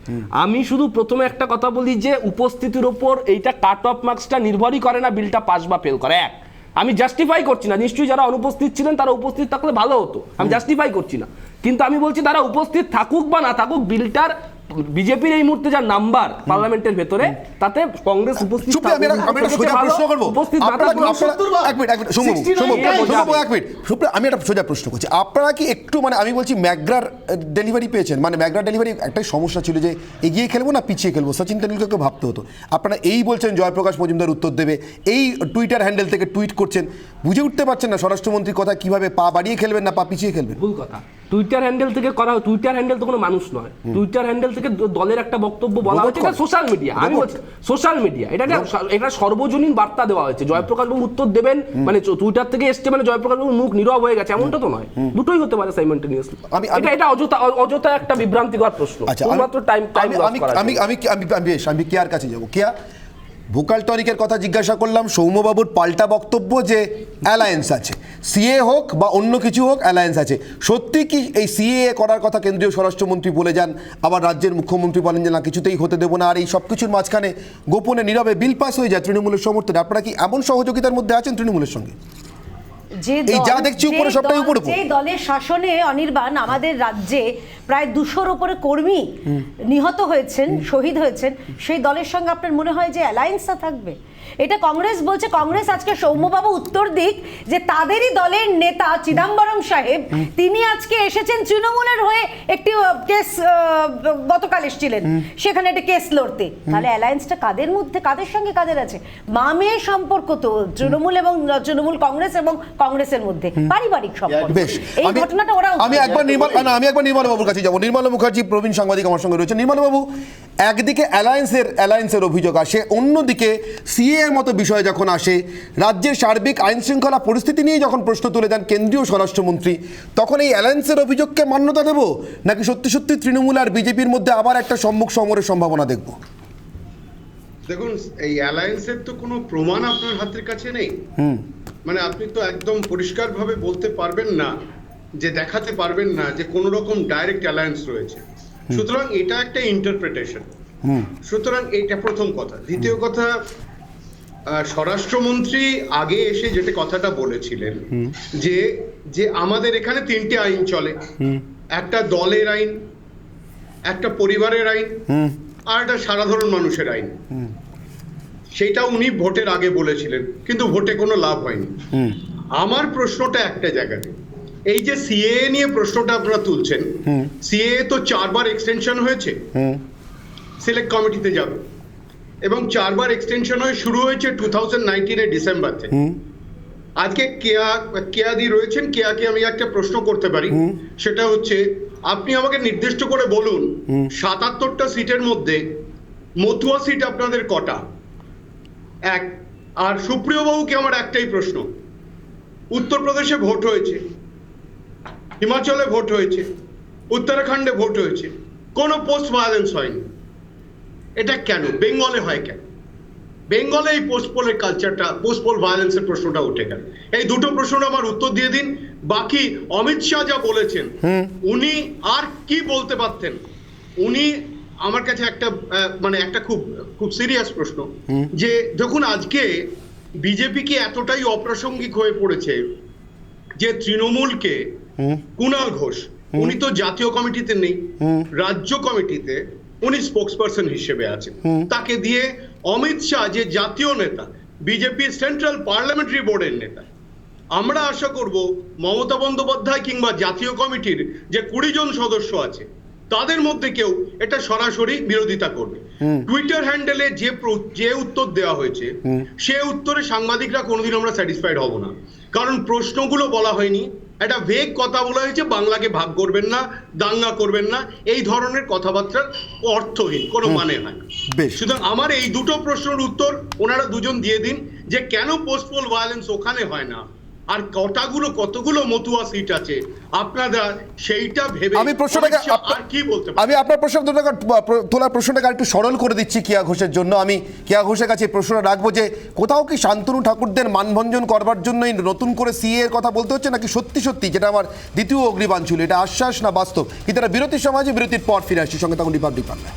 আমি শুধু প্রথমে একটা কথা বলি যে উপস্থিতির ওপর এইটা কাট অফ মার্কসটা নির্ভরই করে না বিলটা পাস বা ফেল করে। এক, আমি জাস্টিফাই করছি না, নিশ্চয়ই যারা অনুপস্থিত ছিলেন তারা উপস্থিত থাকলে ভালো হতো, আমি জাস্টিফাই করছি না, কিন্তু আমি বলছি তারা উপস্থিত থাকুক বা না থাকুক, বিলটার বিজেপির এই মুহূর্তে যা নাম্বার পার্লামেন্টের ভেতরে, তাতে কংগ্রেস উপস্থিত সুপ্রিয়া, আমি একটা সোজা প্রশ্ন করবো। আমি একটা সোজা প্রশ্ন করছি, আপনারা কি একটু মানে আমি বলছি ম্যাকগ্রার ডেলিভারি পেয়েছেন? মানে ম্যাকগ্রার ডেলিভারি একটাই সমস্যা ছিল যে এগিয়ে খেলবো না পিছিয়ে খেলবো, সচিন তেন্ডুলকরকে ভাবতে হতো। আপনারা এই বলছেন জয়প্রকাশ মজুমদার উত্তর দেবে, এই টুইটার হ্যান্ডেল থেকে টুইট করছেন, বুঝে উঠতে পারছেন না স্বরাষ্ট্রমন্ত্রীর কথা কিভাবে পা বাড়িয়ে খেলবেন না পা পিছিয়ে খেলবেন? ভুল কথা। টুইটার হ্যান্ডেল থেকে করা, টুইটার হ্যান্ডেল তো কোনো মানুষ নয়, টুইটার হ্যান্ডেল থেকে দলের একটা বক্তব্য বলা হয়েছে, এটা সোশ্যাল মিডিয়া। আমি বলছি সোশ্যাল মিডিয়া, এটা সর্বজনীন বার্তা দেওয়া হয়েছে। জয়প্রকাশ বাবু উত্তর দেবেন মানে টুইটার থেকে এসছে মানে জয়প্রকাশ বাবুর মুখ নীরব হয়ে গেছে, এমনটা তো নয়, দুটোই হতে পারে সাইমultaneously। এটা অযথা একটা বিভ্রান্তিকর প্রশ্ন। আচ্ছা, মাত্র টাইম আমি কেয়ার কাছে যাবো। কেয়া, ভোকাল টনিকের কথা জিজ্ঞাসা করলাম, সৌম্যবাবুর পাল্টা বক্তব্য যে অ্যালায়েন্স আছে, সিএ হোক বা অন্য কিছু হোক অ্যালায়েন্স আছে। সত্যি কি এই সিএ করার কথা কেন্দ্রীয় স্বরাষ্ট্রমন্ত্রী বলে যান, আবার রাজ্যের মুখ্যমন্ত্রী বলেন যে না কিছুতেই হতে দেবো না, আর এই সব কিছুর মাঝখানে গোপনে নীরবে বিল পাস হয়ে যায় তৃণমূলের সমর্থনে? আপনারা কি এমন সহযোগিতার মধ্যে আছেন তৃণমূলের সঙ্গে? এই যা দেখছি উপরে সবটাই উপরে, যে দলের শাসনে অনির্বাণ আমাদের রাজ্যে প্রায় 200-র উপরে কর্মী নিহত হয়েছেন, শহীদ হয়েছেন, সেই দলের সঙ্গে আপনার মনে হয় যে অ্যালায়েন্সটা থাকবে? এটা কংগ্রেস বলছে। কংগ্রেস আজকে সৌম্যবাবু উত্তর দিক যে তাদেরই দলের নেতা চিদাম্বরম সাহেব তিনি আজকে এসেছেন তৃণমূলের হয়ে একটি কেস, গতকাল এসেছিলেন সেখানে একটা কেস লড়তে। তাহলে অ্যালায়েন্সটা কাদের মধ্যে, কাদের সঙ্গে কাদের আছে? মা মেয়ের সম্পর্ক তো তৃণমূল এবং তৃণমূল কংগ্রেস এবং কংগ্রেসের মধ্যে পারিবারিক সম্পর্ক। বেশ, এই ঘটনাটা ওরা আমি একবার নির্মল বাবুর কাছে যাবো। নির্মল মুখার্জি প্রবীণ সাংবাদিক আমার সঙ্গে রয়েছে। নির্মল বাবু, একদিকে অ্যালায়েন্সের অভিযোগ আসে, অন্যদিকে সিএ এর মতো বিষয় যখন আসে, রাজ্যের সার্বিক আইন শৃঙ্খলা পরিস্থিতি নিয়ে যখন প্রশ্ন তুলে দেন কেন্দ্রীয় স্বরাষ্ট্রমন্ত্রী, তখন এই অ্যালায়েন্সের অভিযোগকে মান্যতা দেব নাকি সত্যি সত্যি তৃণমূল আর বিজেপির মধ্যে আবার একটা সম্মুখ সমরের সম্ভাবনা দেখব? দেখুন, এই অ্যালায়েন্সের তো কোনো প্রমাণ আপনার হাতের কাছে নেই। মানে আপনি তো একদম পরিষ্কারভাবে বলতে পারবেন না, যে দেখাতে পারবেন না যে কোনো রকম ডাইরেক্ট অ্যালায়েন্স রয়েছে। সুতরাং এটা একটা ইন্টারপ্রিটেশন। সুতরাং এটা প্রথম কথা। দ্বিতীয় কথা, স্বরাষ্ট্রমন্ত্রী আগে এসে যেটা কথাটা বলেছিলেন যে আমাদের এখানে 3টে আইন চলে, একটা দলের আইন, একটা পরিবারের আইন, আর একটা সাধারণ মানুষের আইন। সেটা উনি ভোটের আগে বলেছিলেন, কিন্তু ভোটে কোনো লাভ হয়নি। আমার প্রশ্নটা একটা জায়গাতে, এই যে সিএ নিয়ে প্রশ্নটা আপনারা তুলছেন, সিএ তো 4বার এক্সটেনশন হয়েছে, সিলেক্ট কমিটিতে যাবে, এবং 4বার এক্সটেনশন হয়ে শুরু হয়েছে 2019 ডিসেম্বর থেকে। আজকে কেয়াদি রয়েছেন, কেয়াকে আমি একটা প্রশ্ন করতে পারি, সেটা হচ্ছে আপনি আমাকে নির্দিষ্ট করে বলুন 77টা সিটের মধ্যে মতুয়া সিট আপনাদের কটা? এক। আর সুপ্রিয় বাবুকে আমার একটাই প্রশ্ন, উত্তরপ্রদেশে ভোট হয়েছে, হিমাচলে ভোট হয়েছে, উত্তরাখণ্ডে ভোট হয়েছে, কোনো পোস্ট ভায়োলেন্স হয়নি, এটা কেন? বেঙ্গলে হয় কেন? বেঙ্গলে এই পোস্ট পোলের কালচারটা, পোস্ট পোল ভায়োলেন্সের প্রশ্নটা উঠে গেল। এই দুটো প্রশ্ন আমার উত্তর দিয়ে দিন। বাকি অমিত শাহ যা বলেছেন, উনি আর কি বলতে পারতেন? উনি আমার কাছে একটা মানে একটা খুব সিরিয়াস প্রশ্ন, যে দেখুন আজকে বিজেপি কি এতটাই অপ্রাসঙ্গিক হয়ে পড়েছে যে তৃণমূলকে কুণাল ঘোষ, উনি তো জাতীয় কমিটিতে নেই, রাজ্য কমিটিতে উনি স্পোক্সপারসন হিসেবে আছেন, তাকে দিয়ে অমিত শাহ যে জাতীয় নেতা, বিজেপির সেন্ট্রাল পার্লামেন্টারি বোর্ডের নেতা, আমরা আশা করব মমতা বন্দ্যোপাধ্যায় কিংবা জাতীয় কমিটির যে 20 জন সদস্য আছে তাদের মধ্যে কেউ এটা সরাসরি বিরোধিতা করবে। টুইটার হ্যান্ডেলে যে উত্তর দেওয়া হয়েছে, সে উত্তরে সাংবাদিকরা কোনোদিন আমরা স্যাটিসফাইড হব না, কারণ প্রশ্নগুলো বলা হয়নি, একটা ভেগ কথা বলা হয়েছে, বাংলাকে ভাগ করবেন না, দাঙ্গা করবেন না, এই ধরনের কথাবার্তার অর্থহীন, কোনো মানে হয় না। সুতরাং আমার এই দুটো প্রশ্নের উত্তর ওনারা দুজন দিয়ে দিন, যে কেন পোস্ট পোল ভায়োলেন্স ওখানে হয় না আর কতগুলো মতুয়া সিট আছে আপনারা সেইটা ভেবে আমি প্রশ্নটাকে আর কি বলতে পারি? আমি আপনার তোলার প্রশ্নটাকে একটু সরল করে দিচ্ছি কেয়া ঘোষের জন্য। আমি কেয়া ঘোষের কাছে প্রশ্ন রাখবো যে কোথাও কি শান্তনু ঠাকুরদের মানভঞ্জন করবার জন্যই নতুন করে সিএ এর কথা বলতে হচ্ছে, নাকি সত্যি সত্যি, যেটা আমার দ্বিতীয় অগ্নিবাণ ছিল, এটা আশ্বাস না বাস্তব? কিন্তু এটা বিরতির সমাজে, বিরতির পর ফিরে আসছি, সঙ্গে তখন রিপাবলিক বাংলায়।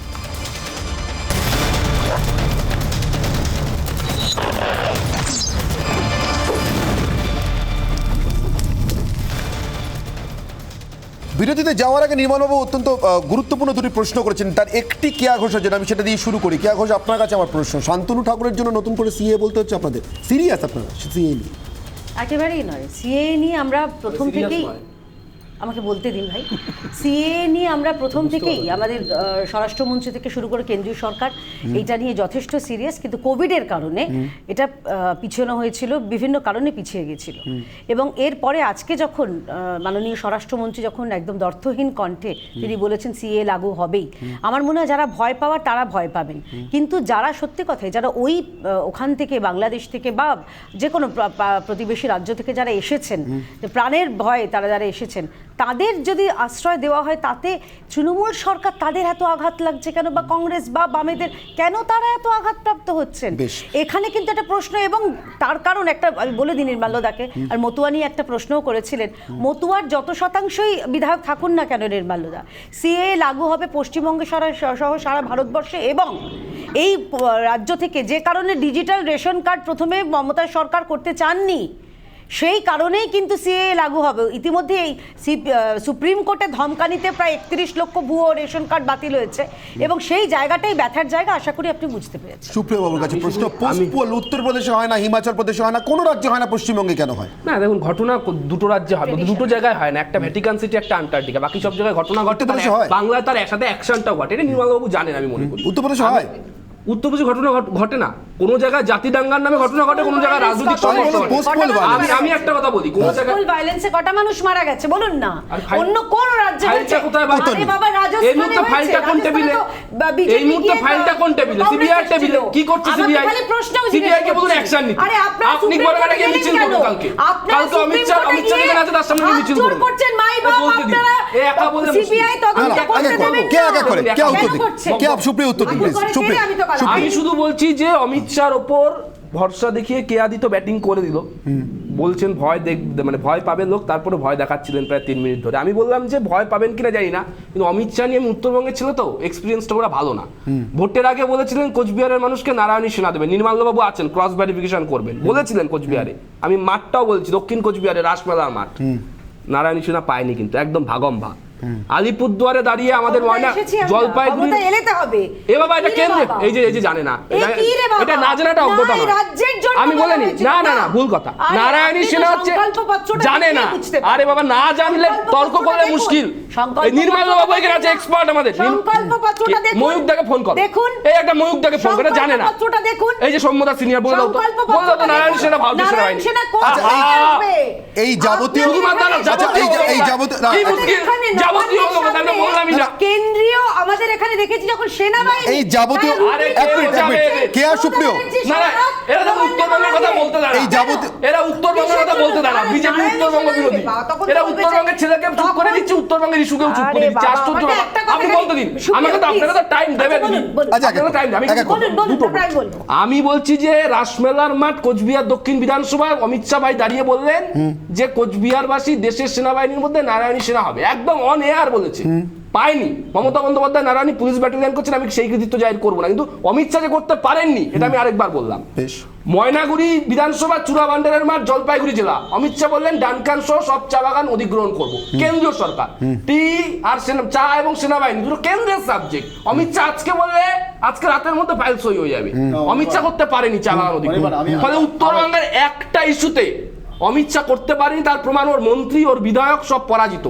বিরতিতে যাওয়ার আগে নির্মলবাবু অত্যন্ত গুরুত্বপূর্ণ দুটি প্রশ্ন করেছেন, তার একটি কেয়া ঘোষের জন্য, আমি সেটা দিয়ে শুরু করি। কেয়া ঘোষ, আপনার কাছে আমার প্রশ্ন, শান্তনু ঠাকুরের জন্য নতুন করে সিএ বলতে হচ্ছে আপনাদের? সিরিয়াস আপনারা সিএ নিয়ে? একেবারেই নয়। সিএ নিয়ে আমরা প্রথম থেকেই, আমাকে বলতে দিন ভাই, সিএ নিয়ে আমরা প্রথম থেকেই আমাদের স্বরাষ্ট্রমন্ত্রী থেকে শুরু করে কেন্দ্রীয় সরকার এটা নিয়ে যথেষ্ট সিরিয়াস, কিন্তু কোভিডের কারণে এটা পিছানো হয়েছিল, বিভিন্ন কারণে পিছিয়ে গেছিল। এবং এরপরে আজকে যখন মাননীয় স্বরাষ্ট্রমন্ত্রী যখন একদম দ্ব্যর্থহীন কণ্ঠে তিনি বলেছেন সিএ লাগু হবেই, আমার মনে হয় যারা ভয় পাওয়ার তারা ভয় পাবেন, কিন্তু যারা সত্যি কথাই যারা ওখান থেকে বাংলাদেশ থেকে বা যে কোনো প্রতিবেশী রাজ্য থেকে যারা এসেছেন, প্রাণের ভয়ে তারা যারা এসেছেন, তাদের যদি আশ্রয় দেওয়া হয়, তাতে তৃণমূল সরকার তাদের এত আঘাত লাগছে কেন, বা কংগ্রেস বা বামেদের কেন তারা এত আঘাতপ্রাপ্ত হচ্ছেন? এখানে কিন্তু একটা প্রশ্ন, এবং তার কারণ একটা আমি বলে দিই নির্মাল্যদাকে, আর মতুয়া নিয়ে একটা প্রশ্নও করেছিলেন। মতুয়ার যত শতাংশই বিধায়ক থাকুন না কেন নির্মাল্যদা, সিএ লাগু হবে পশ্চিমবঙ্গে সহ সারা ভারতবর্ষে, এবং এই রাজ্য থেকে যে কারণে ডিজিটাল রেশন কার্ড প্রথমে মমতা সরকার করতে চাননি, সেই কারণেই কিন্তু সিএ লাগু হবে। ইতিমধ্যে এই সুপ্রিম কোর্টে ধমকানিতে প্রায় 31 লক্ষ ভুয়ো রেশন কার্ড বাতিল হয়েছে, এবং সেই জায়গাটাই ব্যথার জায়গা, আশা করি আপনি বুঝতে পেরেছেন। সুপ্রিয় বাবুর কাছে প্রশ্ন, উত্তরপ্রদেশে হয় না, হিমাচল প্রদেশে হয় না, কোনো রাজ্যে হয় না, পশ্চিমবঙ্গে কেন হয় না? দেখুন, ঘটনা দুটো রাজ্যে হয়, দুটো জায়গায় হয় না, একটা ভ্যাটিকান সিটি, একটা আন্টার্কটিকা, বাকি সব জায়গায় ঘটনা ঘটে, বাংলায় তার সাথে অ্যাকশনটাও ঘটে, এটা নির্মলবাবু জানেন আমি মনে করি। উত্তরপ্রদেশে হয়? উত্তরপ্রদেশে ঘটনা ঘটে না, কোন জায়গায় জাতি দাঙ্গার নামে ঘটনা ঘটে, কোন জায়গায় রাজনৈতিক সমস্যা। আমি একটা কথা বলি, কোন জায়গায় ভায়োলেন্সে কটা মানুষ মারা গেছে বলুন না, অন্য কোন রাজ্যে হয়েছে? আরে বাবা, রাজস্থানে এই মুহূর্তে ফাইলটা কোন টেবিলে? এই মুহূর্তে ফাইলটা কোন টেবিলে? সিবিআই টেবিলে। কি করছে সিবিআই? সিবিআই কে বলুন অ্যাকশন নিতে। আপনি বলবেন কি মিছিল করবেন কালকে? কালকে অমিত শাহ যেখানে আছে তার সামনে মিছিল করবেন। করছেন মাই বাপ আপনারা, এই একা বলে সিবিআই তদন্ত করতে দেবেন। কে আগে করে? কে উত্তর দিন? কে সুপ্রিয় উত্তর দিন প্লিজ? সুপ্রিয়, আমি শুধু বলছি যে অমিত শাহর ওপর ভরসা দেখিয়ে কে আদি তো ব্যাটিং করে দিল, বলছেন ভয় পাবে লোক, তারপরে ভয় দেখাচ্ছিলেন প্রায় 3 মিনিট ধরে। আমি বললাম যে ভয় পাবেন কিনা জানি না, কিন্তু অমিত শাহ নিয়ে উত্তরবঙ্গের ছিল তো, এক্সপিরিয়েন্সটা ওরা ভালো না। ভোটের আগে বলেছিলেন কোচবিহারের মানুষকে নারায়ণী সেনা দেবেন, নির্মলবাবু আছেন, ক্রস ভেরিফিকেশন করবেন বলেছিলেন কোচবিহারে। আমি মাঠটাও বলছি, দক্ষিণ কোচবিহারে রাসমেলার মাঠ, নারায়ণী সেনা পায়নি, কিন্তু একদম ভাগম্ভা। আলিপুরদুয়ারে দাঁড়িয়ে আমাদের ময়না জলপাইগুড়ি এলেতে হবে, এ বাবা এটা কেন্দ্রে, এই যে জানে না, এটা না জানাটা অজ্ঞতা নয়, আমি বলিনি, না না না ভুল কথা, নারায়ণী সেনা হচ্ছে জানে না। আরে বাবা, না জানলে তর্ক করলে মুশকিল। এই নির্মলবাবু এখানে আছে, এক্সপার্ট আমাদের, ময়ূকদাকে ফোন করো, এই একটা ময়ূকদাকে ফোন করে, জানে না, এই যে সৌম্যদা সিনিয়র বলে দাও তো নারায়ণী সেনা ভারতীয় সেনাবাহিনী। এই যাবতীয় কেন্দ্রীয় আমাদের এখানে দেখেছি যখন সেনাবাহিনী এই যাবতীয় কে আর সুপ্রিয় এরা উত্তরবঙ্গের কথা বলতে দাঁড়া, এই যাবতীয় এরা উত্তরবঙ্গের কথা বলতে দাঁড়া, বিজেপি উত্তরবঙ্গ বিরোধী, এরা উত্তরবঙ্গের ছেলেকে চুপ করে দিচ্ছে, উত্তরবঙ্গের ইস্যুকেও চুপ করে দিচ্ছে, আশ্চর্য। আপনি বলতে দিন, আমাকে তো আপনারা তো টাইম দেবেন, আমি বলছি যে রাসমেলার মাঠ কোচবিহার দক্ষিণ বিধানসভায় অমিত শাহ ভাই দাঁড়িয়ে বললেন যে কোচবিহারবাসী দেশের সেনাবাহিনীর মধ্যে নারায়ণী সেনা হবে, একদম অন এয়ার বলেছে, পায়নি। মমতা বন্দ্যোপাধ্যায় নারায়ণী পুলিশ ব্যাটালিয়ন করছেন, আমি সেই কৃতিত্ব জাহির করবো না, কিন্তু অমিত শাহ যে করতে পারেননি এটা আমি আরেকবার বললাম। ময়নাগুড়ি বিধানসভা চূড়াভান্ডারের মাঠ জলপাইগুড়ি জেলা, অমিত শাহ বললেন ডানকান সহ সব চা বাগান অধিগ্রহণ করবো, কেন্দ্রীয় সরকার, টি আর চা এবং সেনাবাহিনী দুটো কেন্দ্রের সাবজেক্ট। অমিত শাহ আজকে বললে আজকে রাতের মধ্যে ফাইল সই হয়ে যাবে, অমিত শাহ করতে পারেনি চা বাগান অধিগ্রহণ। ফলে উত্তরবঙ্গের একটা ইস্যুতে অমিত শাহ করতে পারেনি, তার প্রমাণ ওর মন্ত্রী ওর বিধায়ক সব পরাজিত।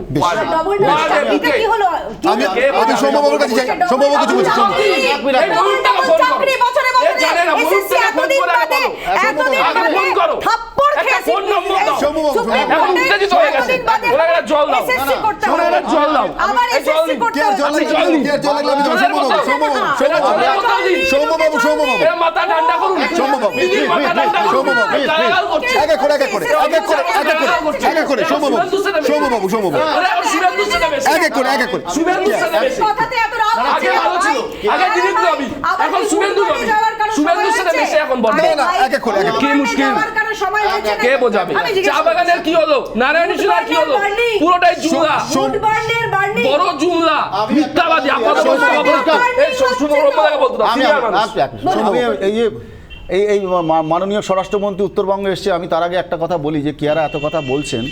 মাথা ঠান্ডা করুন, সৌম্যবাবু, এক এক করে এক এক করে এক এক করে এক এক করে এক এক করে সৌম্যবাবু এক এক করে এক এক করে কথাতে এত রাগ আগে ভালো ছিল, আগে দিলীপ নবী, এখন শুভেন্দু নবী, শুভেন্দুর সাথে মিশে এখন বড়। না, না, এক এক করে, এক এক করে। কি মুশকিল, কে বোঝাবে? চা বাগানের কি হলো, নারায়ণ সিংহের কি হলো, পুরোটাই জুমলা, বড় জুমলা, মিথ্যাবাদী। আপাতত এই মাননীয় স্বরাষ্ট্রমন্ত্রী উত্তরবঙ্গে এসছে, আমি তার আগে একটা কথা বলি যে কিয়ারা এত কথা বলছেন,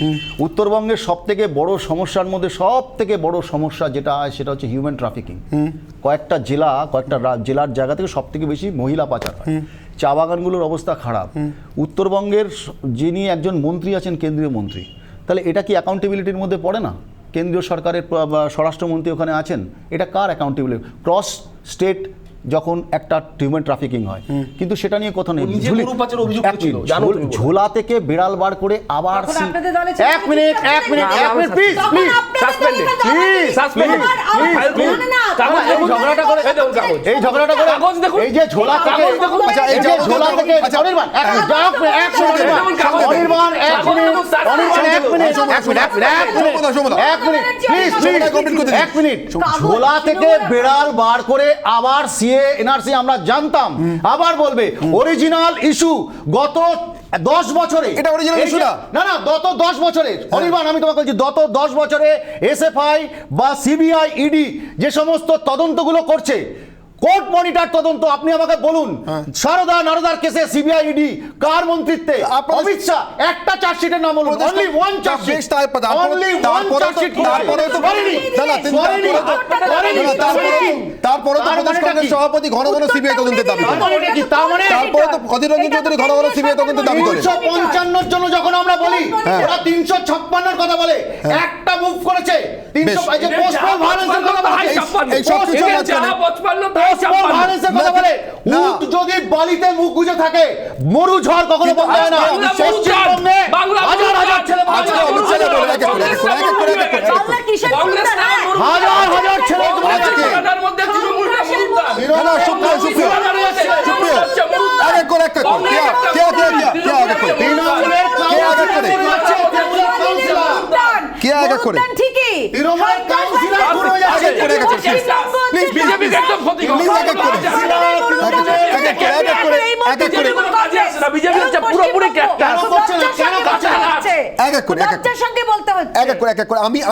উত্তরবঙ্গের সব থেকে বড় সমস্যার মধ্যে সব থেকে বড় সমস্যা যেটা হয় সেটা হচ্ছে হিউম্যান ট্রাফিকিং। কয়েকটা জেলার জায়গা থেকে সব থেকে বেশি মহিলা পাচার হয়। চা বাগানগুলোর অবস্থা খারাপ। উত্তরবঙ্গের যিনি একজন মন্ত্রী আছেন, কেন্দ্রীয় মন্ত্রী, তাহলে এটা কি অ্যাকাউন্টেবিলিটির মধ্যে পড়ে না? কেন্দ্রীয় সরকারের স্বরাষ্ট্রমন্ত্রী ওখানে আছেন, এটা কার অ্যাকাউন্টেবিলিটি? ক্রস স্টেট যখন একটা হিউম্যান ট্রাফিকিং হয়, কিন্তু সেটা নিয়ে কথা নেই। ঝোলা থেকে বিড়াল বার করে আবার এক মিনিট প্লিজ এই ঝগড়াটা করে এই যে ঝোলা থেকে ঝোলা থেকে বিড়াল বার করে আবার এনআরসি আমরা জানতাম, আবার বলবে অরিজিনাল ইস্যু গত 10 বছরে, এটা অরিজিনাল ইস্যু না, না গত 10 বছরে অনির্বাণ, আমি তোমাকে বলছি গত 10 বছরে এসএফআই বা সিবিআই ইডি যে সমস্ত তদন্তগুলো করছে, কোর্ট মনিটর তদন্ত, আপনি আমাকে বলুন সারদা নারদার কেসে সিবিআই ইডি কার মন্ত্রিত্বে? অমিত শাহ। একটা চার্জশিটের নাম বলুন, only one chargesheet, only one chargesheet. তারপরে তো প্রদেশ কংগ্রেস সভাপতি ঘন ঘন সিবিআই তদন্তের দাবি করেন। তারপরে তো অধীর রঞ্জন চৌধুরী ঘন ঘন সিবিআই তদন্তের দাবি করেন। 355 জন্য যখন আমরা বলি, ওরা 356 এর কথা বলে, একটা মুভ করেছে 300 এই যে পোস্টপোন ভায়োলেন্সের কথা বলে, এই সব কিছু যদি বালিতে মুখ গুজে থাকে, মরু ঝড় কখনো বন্ধ হয় না। পশ্চিমবঙ্গে হাজার হাজার ছেলে হাজার হাজার ছেলে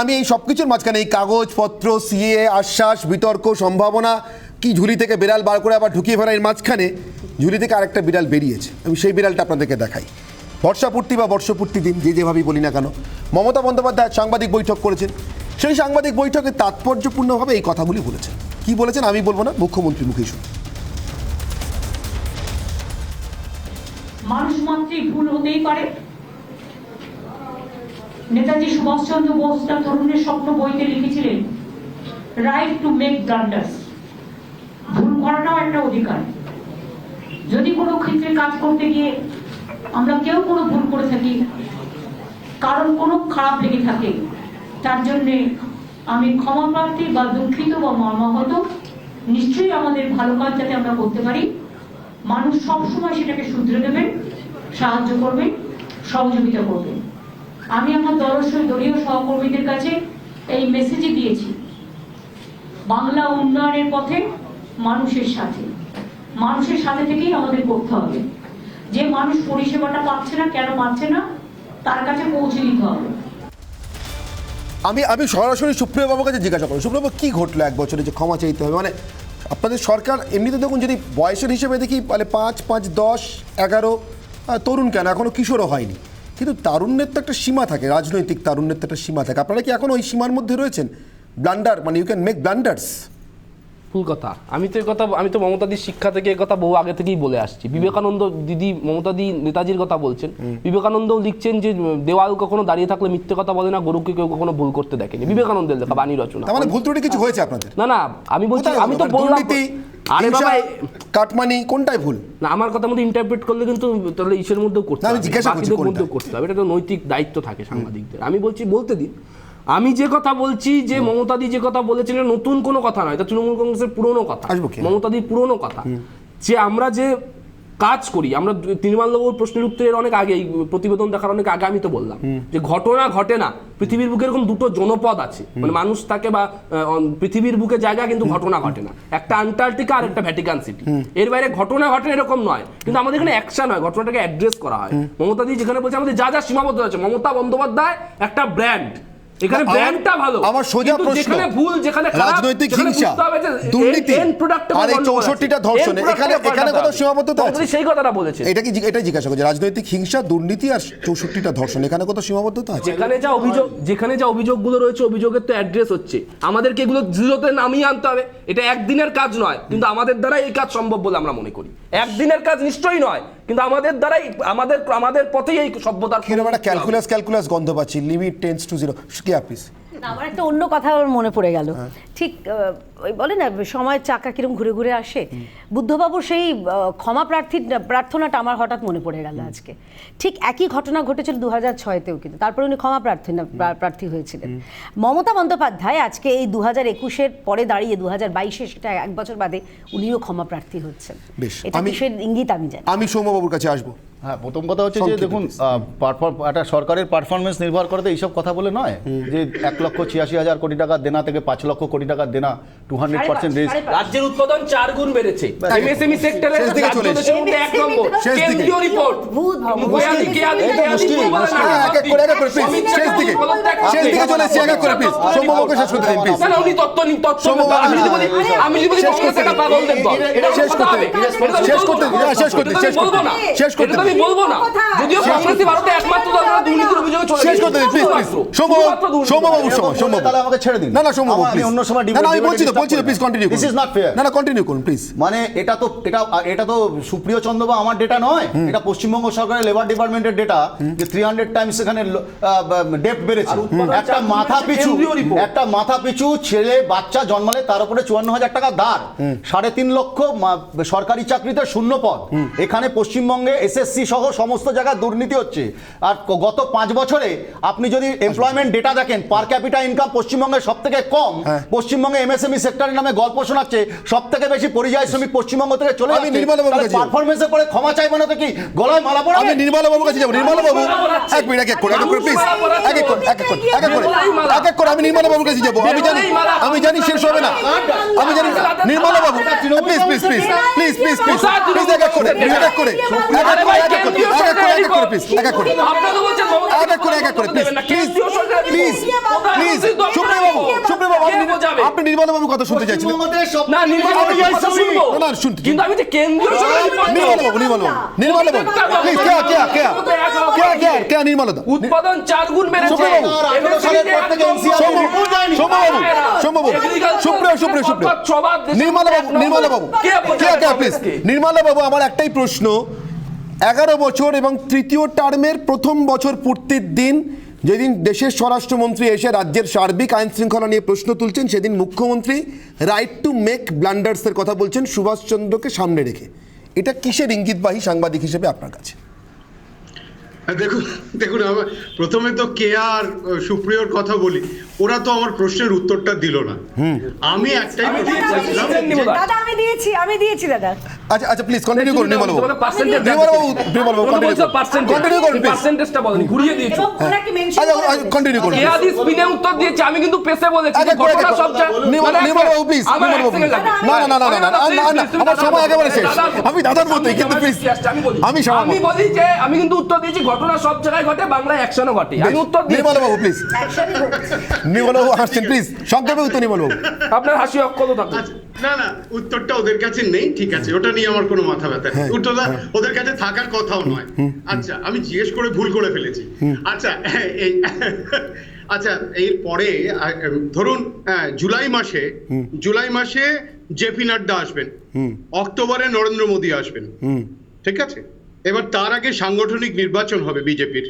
আমি এই সবকিছুর মাঝখানে এই কাগজপত্র, সিএ, আশ্বাস, বিতর্ক, সম্ভাবনা, কি ঝুলি থেকে বিড়াল বার করে আবার ঢুকিয়ে ফেলা, এর মাঝখানে ঝুলি থেকে আরেকটা বিড়াল বেরিয়েছে। আমি সেই বিড়ালটা আপনাদেরকে দেখাই। বর্ষাপূর্তি বা বর্ষপূর্তি দিন যে যেভাবেই বলি না কেন, মমতা বন্দ্যোপাধ্যায় সাংবাদিক বৈঠক করেছেন। সেই সাংবাদিক বৈঠকে তাৎপর্যপূর্ণভাবে এই কথাগুলি বলেছেন। কি বলেছেন আমি বলবো না, মুখ্যমন্ত্রী মুখেই শুনুন। মানুষ মাত্রই ভুল হতেই পারে। নেতাজি সুভাষচন্দ্র বোস তার তরুণের স্বপ্ন বইতে লিখেছিলেন, রাইট টু মেক ব্লান্ডার্স। ভুল করাটাও একটা অধিকার। যদি কোনো ক্ষেত্রে কাজ করতে গিয়ে আমরা কেউ কোনো ভুল করে থাকি, কারণ কোনো খারাপ লেগে থাকে, তার জন্যে আমি ক্ষমা প্রার্থী বা দুঃখিত বা মর্মাহত। নিশ্চয়ই আমাদের ভালো কাজ যাতে আমরা করতে পারি, মানুষ সবসময় সেটাকে শুধরে দেবেন, সাহায্য করবেন, সহযোগিতা করবেন। আমি আমার দলীয় সহকর্মীদের কাছে এই মেসেজই দিয়েছি, বাংলা উন্নয়নের পথে মানুষের সাথে থেকেই আমাদের করতে হবে। যে মানুষ পরিষেবাটা পাচ্ছে না, কেন পাচ্ছে না, তার কাছে পৌঁছে দিতে হবে। আমি সরাসরি সুপ্রিয় বাবুর কাছে জিজ্ঞাসা করবো, সুপ্রিয় বাবু কি ঘটলো 1 বছরে যে ক্ষমা চাইতে হবে? মানে আপনাদের সরকার এমনিতে দেখুন, যদি বয়সের হিসেবে দেখি মানে 5, 10, 11 তরুণ কেন, এখনো কিশোরও হয়নি, কিন্তু তারুণ্যের তো একটা সীমা থাকে, রাজনৈতিক তারুণ্যের তো একটা সীমা থাকে। আপনারা কি এখন ওই সীমার মধ্যে রয়েছেন? ব্লান্ডার মানে ইউ ক্যান মেক ব্লান্ডার্স। ভুল কথা। আমি তো মমতাদির শিক্ষা থেকে এই কথা বহু আগে থেকেই বলে আসছি। বিবেকানন্দ দিদি মমতাদি নেতাজির কথা বলছেন, বিবেকানন্দও লিখছেন যে দেওয়াল কখনো দাঁড়িয়ে থাকলে মিথ্যে কথা বলে না, গরুকে কেউ কখনো ভুল করতে দেখেনি। বিবেকানন্দের লেখা বাণী রচনা। মানে ভুল ত্রুটি কিছু হয়েছে আপনাদের? না আমি বলছি, আমি তো বললাম আরে বাবা কাটমানি কোনটাই ভুল না। আমার কথা মধ্যে ইন্টারপ্রেট করলে কিন্তু তাহলে ইসের মধ্যেও করতে হবে, বাকিদের মধ্যেও করতে হবে। এটা তো নৈতিক দায়িত্ব থাকে সাংবাদিকদের। আমি বলছি বলতে দিন। আমি যে কথা বলছি যে মমতাদি যে কথা বলেছেন নতুন কোনো কথা নয়, এটা তৃণমূল কংগ্রেসের পুরনো কথা, মমতাদির পুরনো কথা, যে আমরা যে কাজ করি আমরা। তৃণমূলবাবুর প্রশ্নের উত্তরের অনেক আগে, এই প্রতিবেদন দেখার অনেক আগে আমি তো বললাম যে ঘটনা ঘটে না, পৃথিবীর বুকে এরকম দুটো জনপদ আছে, মানে মানুষ থাকে বা পৃথিবীর বুকে জায়গা, কিন্তু ঘটনা ঘটে না। একটা আন্টার্কটিকা আর একটা ভ্যাটিকান সিটি, এর বাইরে ঘটনা ঘটে এরকম নয়। কিন্তু আমাদের এখানে অ্যাকশন হয়, ঘটনাটাকে অ্যাড্রেস করা হয়। মমতা দি যেখানে বলছে আমাদের যা যা সীমাবদ্ধতা আছে, মমতা বন্দ্যোপাধ্যায় একটা ব্র্যান্ড, এখানে ব্র্যান্ডটা ভালো। আমার সোজা প্রশ্ন, যেখানে ভুল, যেখানে রাজনৈতিক হিংসা, দুর্নীতি আর এই 64টা ধর্ষণ, এখানে কত সীমাবদ্ধতা আছে? সেই কথাটা বলেছেন। এটা জিজ্ঞাসা করছি, রাজনৈতিক হিংসা, দুর্নীতি আর 64টা ধর্ষণ, এখানে কত সীমাবদ্ধতা আছে? যেখানে যা অভিযোগগুলো রয়েছে, অভিযোগের তো অ্যাড্রেস হচ্ছে, আমাদেরকে এগুলো জিরোতে নামিয়ে আনতে হবে। এটা একদিনের কাজ নয়, কিন্তু আমাদের দ্বারা এই কাজ সম্ভব বলে আমরা মনে করি। একদিনের কাজ নিশ্চয়ই নয়, কিন্তু আমাদের দ্বারাই, আমাদের পথেই এই সভ্যতার কিরকম একটা ক্যালকুলাস গন্ধ পাচ্ছি, limit tends to zero. Please. আমার একটা অন্য কথা মনে পড়ে গেল, ঠিক ওই বলে না সময়ের চাকা কিরম ঘুরে ঘুরে আসে, বুদ্ধবাবুর সেই ক্ষমা প্রার্থনাটা আমার হঠাৎ মনে পড়ে গেল আজকে। ঠিক একই ঘটনা ঘটেছিল 2006-তেও, কিন্তু তারপরে উনি ক্ষমা প্রার্থী হয়েছিলেন। মমতা বন্দ্যোপাধ্যায় আজকে এই 2021-এর পরে দাঁড়িয়ে 2022-এ, সেটা এক বছর বাদে, উনিও ক্ষমা প্রার্থী হচ্ছেন। এটা কিসের ইঙ্গিত আমি জানি। আমি সৌম্যবাবুর কাছে আসবো। হ্যাঁ, প্রথম কথা হচ্ছে যে দেখুন, একটা সরকারের পারফরমেন্স নির্ভর করে এইসব কথা বলে নয় যে 1,86,000 কোটি টাকা দেনা থেকে 5 লক্ষ কোটি টাকা দেনা 200% রেজ। রাজ্যের উৎপাদন 4 গুণ বেড়েছে, এমএসএমই সেক্টরে দেশের মধ্যে 1 নম্বর। কেন্দ্রীয় রিপোর্ট শেষ দিকে চলে এসেছি, এক করে প্লিজ সৌম্যবাবুকে শেষ করতে দিন প্লিজ। না, উনি তত্ত্ব আমি যদি কংগ্রেস একটা পাগলদের দল, এটা শেষ করতে আমি বলবো না, যদিও কংগ্রেসই ভারতে একমাত্র দল যারা দুর্নীতির অভিযোগে চলে শেষ করতে দিন প্লিজ প্লিজ। সৌম্যবাবু তাহলে আমাকে ছেড়ে দিন। না সোম্যবাবু, আমি অন্য সময় ডিবেট, আমি বলছি তো প্লিজ কন্টিনিউ করুন। This is not fair. না কন্টিনিউ করুন প্লিজ। মানে এটা তো সুপ্রিয় চন্দ্র বা আমার ডেটা নয়, এটা পশ্চিমবঙ্গ সরকারের লেবার ডিপার্টমেন্টের ডেটা, যে 300 টাইমস এখানে ডেপ্ট বেড়েছে। একটা মাথা পিছু ছেলে বাচ্চা জন্মালে তার উপরে 54,000 টাকা দাঁড়, 3.5 লক্ষ সরকারি চাকরিতে শূন্য পদ। এখানে পশ্চিমবঙ্গে এসএসসি সহ সমস্ত জায়গায় দুর্নীতি হচ্ছে। আর গত 5 বছরে আপনি যদি এমপ্লয়মেন্ট ডেটা দেখেন, পার ক্যাপিটা ইনকাম পশ্চিমবঙ্গে সব থেকে কম। পশ্চিমবঙ্গে এমএসএমই সেক্টরের নামে গল্প শোনাচ্ছে, সব থেকে বেশি পরিযায়ী শ্রমিক পশ্চিমবঙ্গ থেকে চলে যাচ্ছে। পারফরমেন্সের পরে ক্ষমা চাইবে না তো কি গলায় মালা পড়ে? আমি নির্মলা বাবুর কাছে যাব। নির্মলা বাবু এক মিনিট, এক করে প্লিজ, এক করে আমি নির্মলা বাবুর কাছে যাব। আমি জানি শেষ হবে না, আমি জানি। নির্মলা বাবু please please please please please please please এক করে আপনি নির্মলা বাবু কথা শুনতে চাইছিলেন? উৎপাদন 4 গুণ বেড়েছে। নির্মলা বাবু, আমার একটাই প্রশ্ন, 11 বছর এবং তৃতীয় টার্মের প্রথম বছর পূর্তির দিন, যেদিন দেশের স্বরাষ্ট্রমন্ত্রী এসে রাজ্যের সার্বিক আইন শৃঙ্খলা নিয়ে প্রশ্ন তুলছেন, সেদিন মুখ্যমন্ত্রী রাইট টু মেক ব্লান্ডার্সের কথা বলছেন সুভাষচন্দ্রকে সামনে রেখে। এটা কিসের ইঙ্গিতবাহী সাংবাদিক হিসেবে আপনার কাছে? দেখুন আমার প্রথমে তো কেআর সুপ্রিয়র কথা বলি, ওরা তো আমার প্রশ্নের উত্তরটা দিল না। আমি একটাই দাদা আমি দিয়েছি দাদা। আচ্ছা প্লিজ কন্টিনিউ করুন নির্মলা বাবু। কন্টিনিউ করুন প্লিজ। পার্সেন্টেজটা বলেন, ঘুরিয়ে দিয়েছো। আচ্ছা কন্টিনিউ করুন। কেয়াদি স্পিনে উত্তর দিয়েছে, আমি কিন্তু পেছে বলেছি ঘটনা সব নির্মলা বাবু প্লিজ। না আমার সময় একেবারে শেষ। আমি দাদার মতোই, কিন্তু প্লিজ আমি বলি যে আমি কিন্তু উত্তর দিয়েছি ঘটনা সব জায়গায় ঘটে, বাংলায় অ্যাকশনও ঘটে। আমি উত্তর দিই। নির্মলা বাবু প্লিজ। নির্মলা বাবু হাসছেন, প্লিজ সংক্ষেপে উত্তর নির্মলা বাবু। আপনার হাসি অক্ষত থাকুন। না উত্তরটা ওদের কাছে নেই, ঠিক আছে, ওটা নিয়ে আমার কোনো মাথা ব্যথা নেই। উত্তরটা ওদের কাছে থাকার কথাও নয়। আচ্ছা আমি জিজ্ঞেস করে ভুল করে ফেলেছি। আচ্ছা এর পরে ধরুন জুলাই মাসে জেপি নাড্ডা আসবেন, অক্টোবরে নরেন্দ্র মোদী আসবেন, ঠিক আছে। এবার তার আগে সাংগঠনিক নির্বাচন হবে বিজেপির,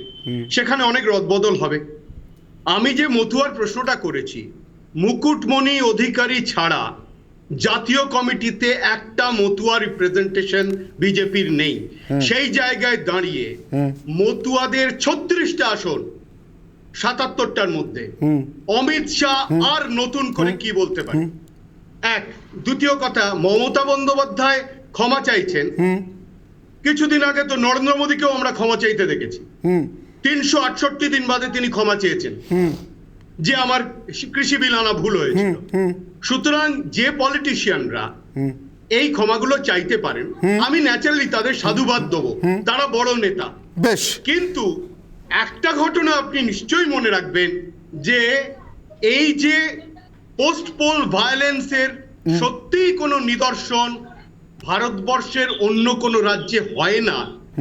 সেখানে অনেক রদবদল হবে। আমি যে মতুয়ার প্রশ্নটা করেছি, মুকুটমণি অধিকারী ছাড়া জাতীয় কমিটিতে একটা মতুয়া রিপ্রেজেন্টেশন বিজেপির নেই। সেই জায়গায় দাঁড়িয়ে মতুয়াদের 36টা আসন 77টার মধ্যে অমিত শাহ আর নতুন করে কি বলতে পারে? দ্বিতীয় কথা, মমতা বন্দ্যোপাধ্যায় ক্ষমা চাইছেন, কিছুদিন আগে তো নরেন্দ্র মোদীকেও আমরা ক্ষমা চাইতে দেখেছি। 368 দিন বাদে তিনি ক্ষমা চেয়েছেন যে আমার কৃষি বিল আনা ভুল হয়েছিল। সুতরাং যে পলিটিশিয়ানরা এই ক্ষমাগুলো চাইতে পারেন, আমি ন্যাচারালি তাদের সাধুবাদ দেবো, তারা বড় নেতা। বেশ, কিন্তু একটা ঘটনা আপনি নিশ্চয়ই মনে রাখবেন যে এই যে পোস্ট পোল ভায়োলেন্সের সত্যিই কোনো নিদর্শন ভারতবর্ষের অন্য কোনো রাজ্যে হয় না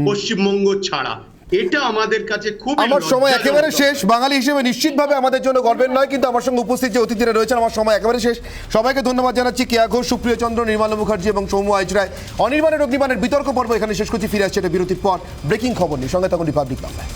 পশ্চিমবঙ্গ ছাড়া। এটা আমাদের কাছে খুব আমার সময় একেবারে শেষ। বাঙালি হিসেবে নিশ্চিতভাবে আমাদের জন্য গর্বের নয়, কিন্তু আমার সঙ্গে উপস্থিত যে অতিথিরা রয়েছেন, আমার সময় একেবারে শেষ। সবাইকে ধন্যবাদ জানাচ্ছি। কেয়া ঘোষ, সুপ্রিয় চন্দ্র, নির্মলা মুখার্জি এবং সৌম্য আইচরায়। অনির্বাণের অগ্নিবাণের বিতর্ক পর্ব এখানে শেষ করছি। ফিরে আসছে একটা বিরতির পর ব্রেকিং খবর নিয়ে। সঙ্গে থাকুন রিপাবলিক বাংলায়।